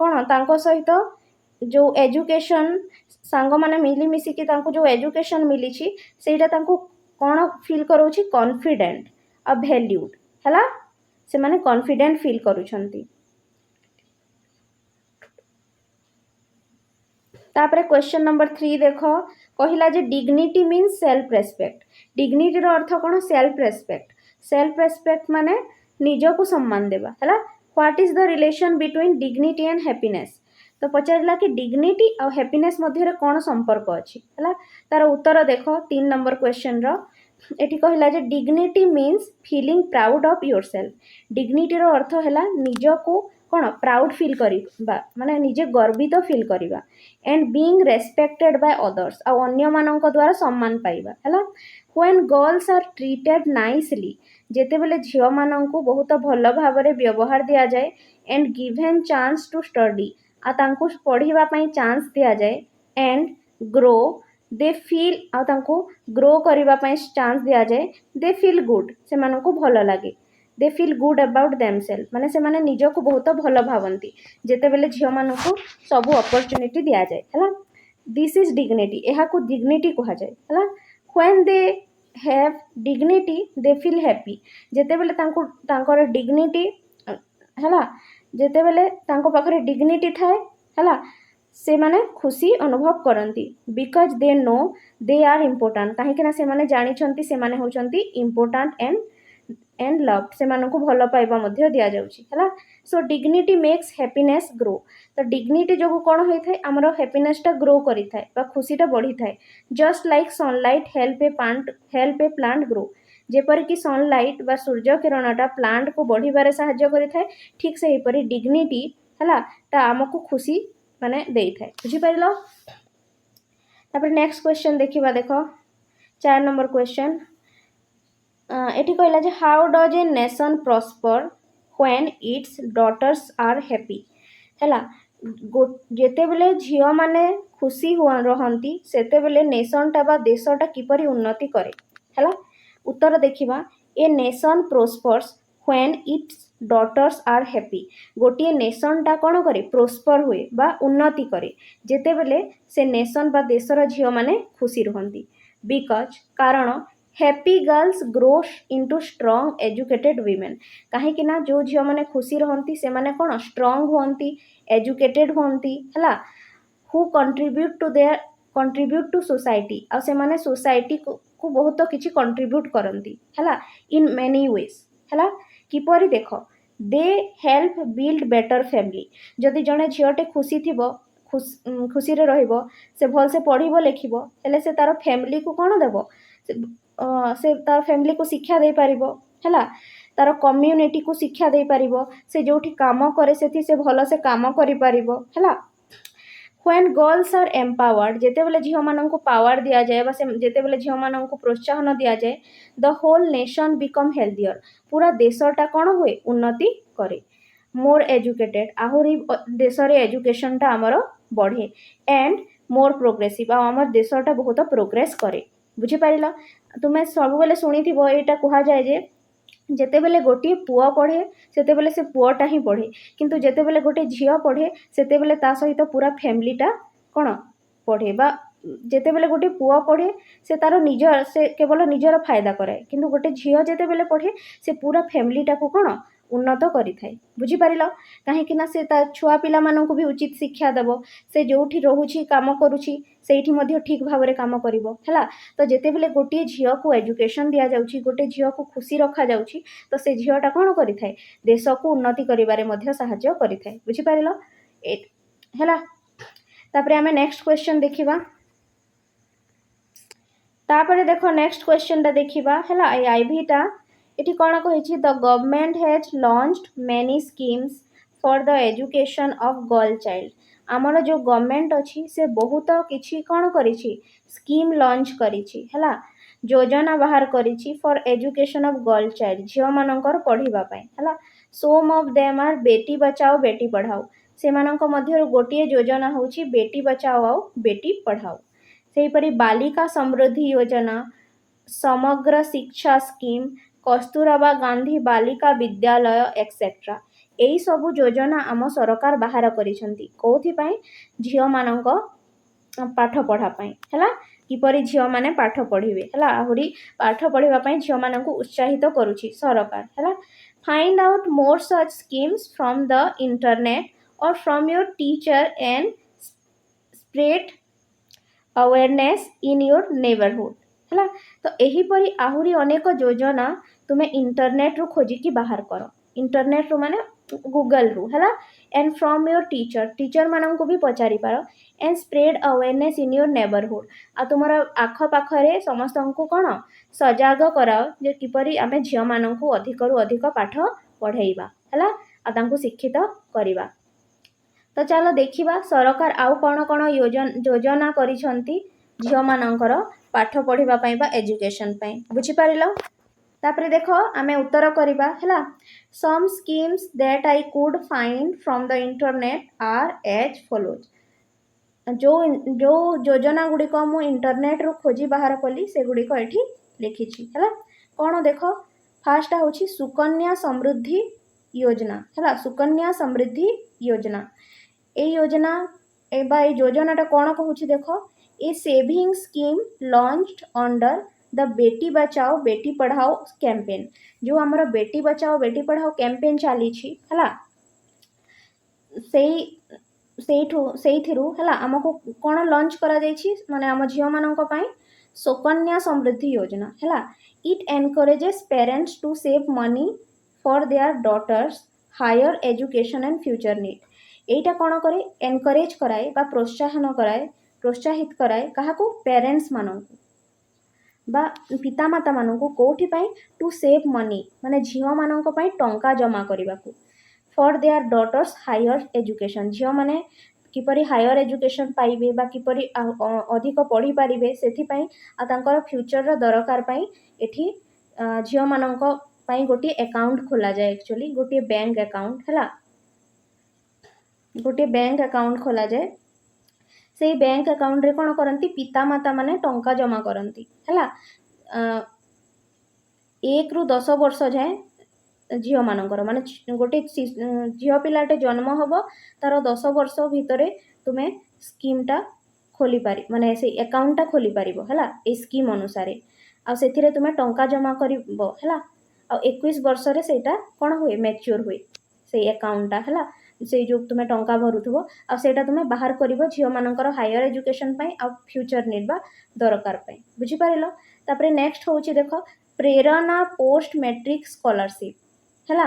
कोन तांको सहित जो एजुकेशन सांग माने मिली मिसी कि तांको जो एजुकेशन मिली छी सेटा तांको कोन फील करूची कॉन्फिडेंट आ वैल्यूड हला से माने कॉन्फिडेंट फील करूछंती तापरे क्वेश्चन नंबर 3 देखो कहिला जे dignity means self respect dignity रो अर्थ कोन सेल्फ रेस्पेक्ट माने निज को सम्मान देबा हला what is the relation between dignity and happiness तो पचारला कि डिग्निटी और हैप्पीनेस मध्य रे कोन संपर्क अछि हला तार उत्तर देखो 3 नंबर क्वेश्चन रो एठी कहिला जे dignity means feeling proud of yourself dignity रो अर्थ हला निज को कोन प्राउड फील करिबा माने निजे गर्वित फील करिबा and being respected by others आ अन्य मानक द्वारा सम्मान पाइबा हला when girls are treated nicely जेते बेले झियो माननकु बहुत भल भाबरे व्यवहार दिया जाए and given chance to study आ तांकु पढ़िबा पई चांस दिया जाए एंड ग्रो दे फील आ तांकु ग्रो करिबा पई चांस दिया जाए दे फील गुड से माननकु भल लागे they feel good about themselves माने से माने निज को बहुत भल भावंती जेते बेले झियो माननकु सब अपॉर्चुनिटी दिया जाए हला दिस इज डिग्निटी एहा को डिग्निटी कहा जाए हला when they have dignity they feel happy जेते बेले तांको तांकर डिग्निटी हला जेते बेले तांको पाखरे डिग्निटी थाए हला से माने खुशी अनुभव करंती because they know they are important काहे कि ना से माने जानि छंती से माने होचंती इम्पोर्टेंट एंड लव से मानकु भल पाइबा मध्य दिया जाउची हला सो डिग्निटी मेक्स हैप्पीनेस ग्रो तो डिग्निटी जो कोन होई थाए हमरो हैप्पीनेस टा ग्रो करी थाए बा खुशी टा बढ़ी थाए जस्ट लाइक सनलाइट हेल्प ए प्लांट ग्रो जेपर कि सनलाइट बा सूर्य किरणटा प्लांट को बढ़िबारे सहायता करी थाए ठीक से हिपरि डिग्निटी हला ता हमकु खुशी माने देई थाए बुझी पारिलो तापर नेक्स्ट क्वेश्चन देखिबा देखो 4 नंबर क्वेश्चन एठी कहला जे how does a nation prosper when its daughters are happy हला जेते बेले झियो माने खुशी हुआ रहंती सेते बेले नेशन टा बा देशटा किपरि उन्नति करे हला उत्तर देखिबा a nation prospers when its daughters are happy गोटे नेशन टा कोन करे प्रॉस्पर हुए बा उन्नति करे जेते बेले से नेशन बा देशर झियो माने खुशी रहंती बिकॉज कारण happy girls grow into strong educated women कहीं ना जो झियो माने खुशी रहंती से माने कोन स्ट्रॉन्ग होंती एजुकेटेड होंती हला हु कंट्रीब्यूट टू सोसाइटी आ से माने सोसाइटी को बहुत किछि कंट्रीब्यूट करंती हला इन मेनी वेज हला किपरि देखो they help build better family जदि जने झियोटे खुशी थिबो खुशी रे रहिबो से भल से पढ़िबो लेखिबो हेले से तार फैमिली को कोन देबो से तार फैमिली को शिक्षा दे पारिबो हला तार कम्युनिटी को शिक्षा दे पारिबो से जोठी काम करे सेथि से भल से काम करि पारिबो हला व्हेन गर्ल्स आर एम्पावर्ड जेते बेले झियो माननकु पावर दिया जाए बा से जेते बेले झियो माननकु प्रोत्साहन दिया जाए the whole nation become healthier पूरा देशटा कोन होए उन्नति करे मोर एजुकेटेड आहुरी देश रे एजुकेशन टा हमरो बढ़े एंड मोर प्रोग्रेसिव आ हमर देशटा बहुत प्रोग्रेस करे बुझी पारिला तुमे सब बेले सुनी थिबो एटा कहा जाए जे जेते बेले गोटे पुआ पढ़े सेते बेले से पुआटा ही पढ़े किंतु जेते बेले गोटे झियो पढ़े सेते बेले ता सहित पूरा फैमिलीटा कोन पढ़े बा जेते बेले गोटे पुआ पढ़े से तार निज से केवल निजर फायदा करे किंतु गोटे झियो जेते बेले पढ़े से पूरा फैमिलीटा को कोन उन्नत करि थाए बुझी पारिलो काहे कि ना से ता छुआ पिला माननकु भी उचित शिक्षा देबो से जोठी रहूची काम करूची सेठी मध्ये ठीक भाबरे काम करिवो हला तो जेते बेले गोटे झियो को एजुकेशन दिया जाउची गोटे झियो को खुशी रखा जाउची तो से झियोटा कोन करि थाए देश को उन्नति करिबारे मध्ये सहायता करि थाए बुझी पारिलो हला तापरे हमें नेक्स्ट क्वेश्चन देखिबा तापर देख नेक्स्ट क्वेश्चन टा देखा है आईभीटा ये कौन कही the government has launched many schemes for the education of girl child आमर जो गवर्नमेंट अच्छी से बहुत किसी कौन करी स्कीम लॉन्च करी है योजना बाहर करी for education of girl child झील मानकर पढ़ाई है सोम ऑफ देम आर बेटी बचाओ बेटी पढ़ाओ से गोटे योजना हूँ बेटी बचाओ आउ बेटी पढ़ाओ सेहीपरि बालिका समृद्धि योजना समग्र शिक्षा स्कीम कस्तूरबा गांधी बालिका विद्यालय एक्सेट्रा यही सबू योजना आम सरकार बाहर करिसेंती कोथिपाई झियो मानक पाठ पढ़ापाई है किपरि झियो माने पाठ पढ़िबे है आहुरी पाठ पढ़ापी झियो मानक उत्साहित करुछि सरकार है find out more such schemes from the internet or from your teacher and spread awareness in your neighbourhood है तो यहीपरि आहुरी अनेक योजना तुम्हें इंटरनेट रू खोजिकी बाहर कर इंटरनेट रू माने गूगल रू है एंड फ्रॉम योर टीचर मानक भी पचारि पार and spread awareness in your neighbourhood आ तुम आखपाखे समस्त को कौन सजग कराओ जे किपरि आमे झियो मानक अधिक रु अधिक पाठ पढ़ाइबा है आ शिक्षित करवा तो चलो देखिबा सरकार आउ कौन कौन योजना करिसंती झियो मानकर पाठ पढ़िबा पई बा एजुकेशन पई बुझी पारिलो तापरे देखो आमे उत्तर करिबा हैला some schemes that I could find from the internet are as follows जो जो योजना गुड़िक मु इंटरनेट रू खोजी बाहर कली से गुड़िक एठी लिखिछि हैला कौन देखो फास्ट होछि सुकन्या समृद्धि योजना हैला सुकन्या समृद्धि योजना ए योजना एबा योजनाटा कौन कहूँ देख a saving scheme launched under the Beti Bachao Beti Padhao campaign जो आमर बेटी बचाओ बेटी पढ़ाओ कैंपेन चली है आमको कौन लॉन्च करा माने आम झील मानक सुकन्या समृद्धि योजना है it encourages parents to save money for their daughters higher education and future need एटा कौन करे एनकरेज कराए बा प्रोत्साहन कराए प्रोत्साहित कराए क्या पेरेंट्स मानक बा पितामाता मानक कौटी टू सेव मनी माने झील मानक टंका जमा करने को for their daughters higher education झील माने किपरि हायर एजुकेशन पाइबे बा किपरि अधिक पढ़ी पारिबे सेथिपई आ तांकर फ्यूचर दरकार पई एठी झील मानक पई गोटे अकाउंट खोला जाए एक्चुअली गोटे बैंक अकाउंट है गोटे बैंक अकाउंट खोला जाए से बैंक अकाउंट रे कौन करती पितामाता माने टंका जमा करती है 1 ରୁ 10 वर्ष जाए झील मानकर माने गोटे झील पिलाटे जन्म हम तार 10 वर्ष भितर तुम्हें स्कीमटा खोली पारि माने से अकाउंटटा खोली पारिबो है ए स्कीम अनुसार आउ तुम्हें टंका जमा करिबो है आ 21 वर्ष रे सेटा कौन हुए मैच्योर हुए से अकाउंटटा है से जो तुम्हें टंका भरुथबो आ सेटा तुम्हें बाहर करिवो झियो मानकर हायर एजुकेशन पई आ फ्यूचर नीड बा दरकार पई बुझी पारिलो तापरे नेक्स्ट होची देखो प्रेरणा पोस्ट मैट्रिक स्कॉलरशिप हैला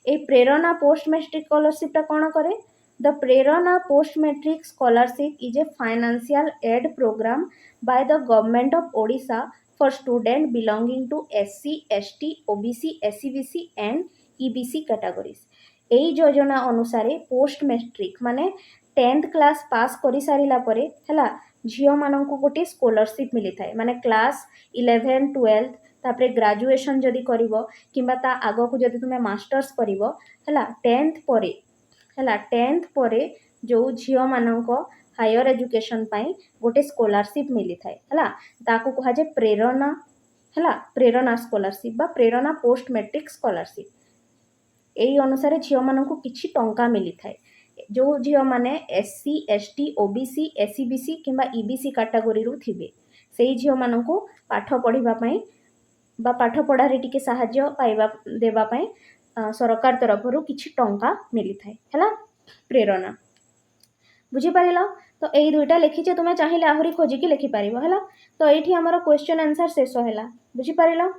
ए प्रेरणा पोस्ट मैट्रिक स्कॉलरशिप ता कोन करे the Prerana post matric scholarship is a financial aid program by the government of Odisha for student belonging to SC ST OBC SCBC and EBC categories यही योजना अनुसार पोस्ट मैट्रिक माने 10th class pass कर सारा पर है झील मानक गोटे स्कॉलरशिप मिली थाए माने क्लास 11 12 तापरे ग्रेजुएशन जदि कर कि आग को जदि तुम्हें मास्टर्स कर है 10th पर जो झील मानक हायर एजुकेशन पाई गोटे स्कॉलरशिप मिली थाए है ताकू कह जाए प्रेरणा है प्रेरणा स्कॉलरशिप बा प्रेरणा पोस्ट मैट्रिक स्कॉलरशिप यही अनुसार झील मानक किछि टंका मिली थाए जो झील माने SC ST OBC SCBC किंबा EBC कैटेगरी रु थिबे सेही झील मानक पाठ पढ़िबा पई बा पाठ पढ़ारे टिके सहाय्य पाइबा देबा पई सरकार तरफरु किछि टंका मिली थाए हैला प्रेरणा बुझी पारिलो तो एई दुईटा लिखिचे तुमे चाहिए आहुरी खोजिकी लिखि पारिबो हैला तो एठी हमर क्वेश्चन आंसर शेष हैला बुझी पारिलो।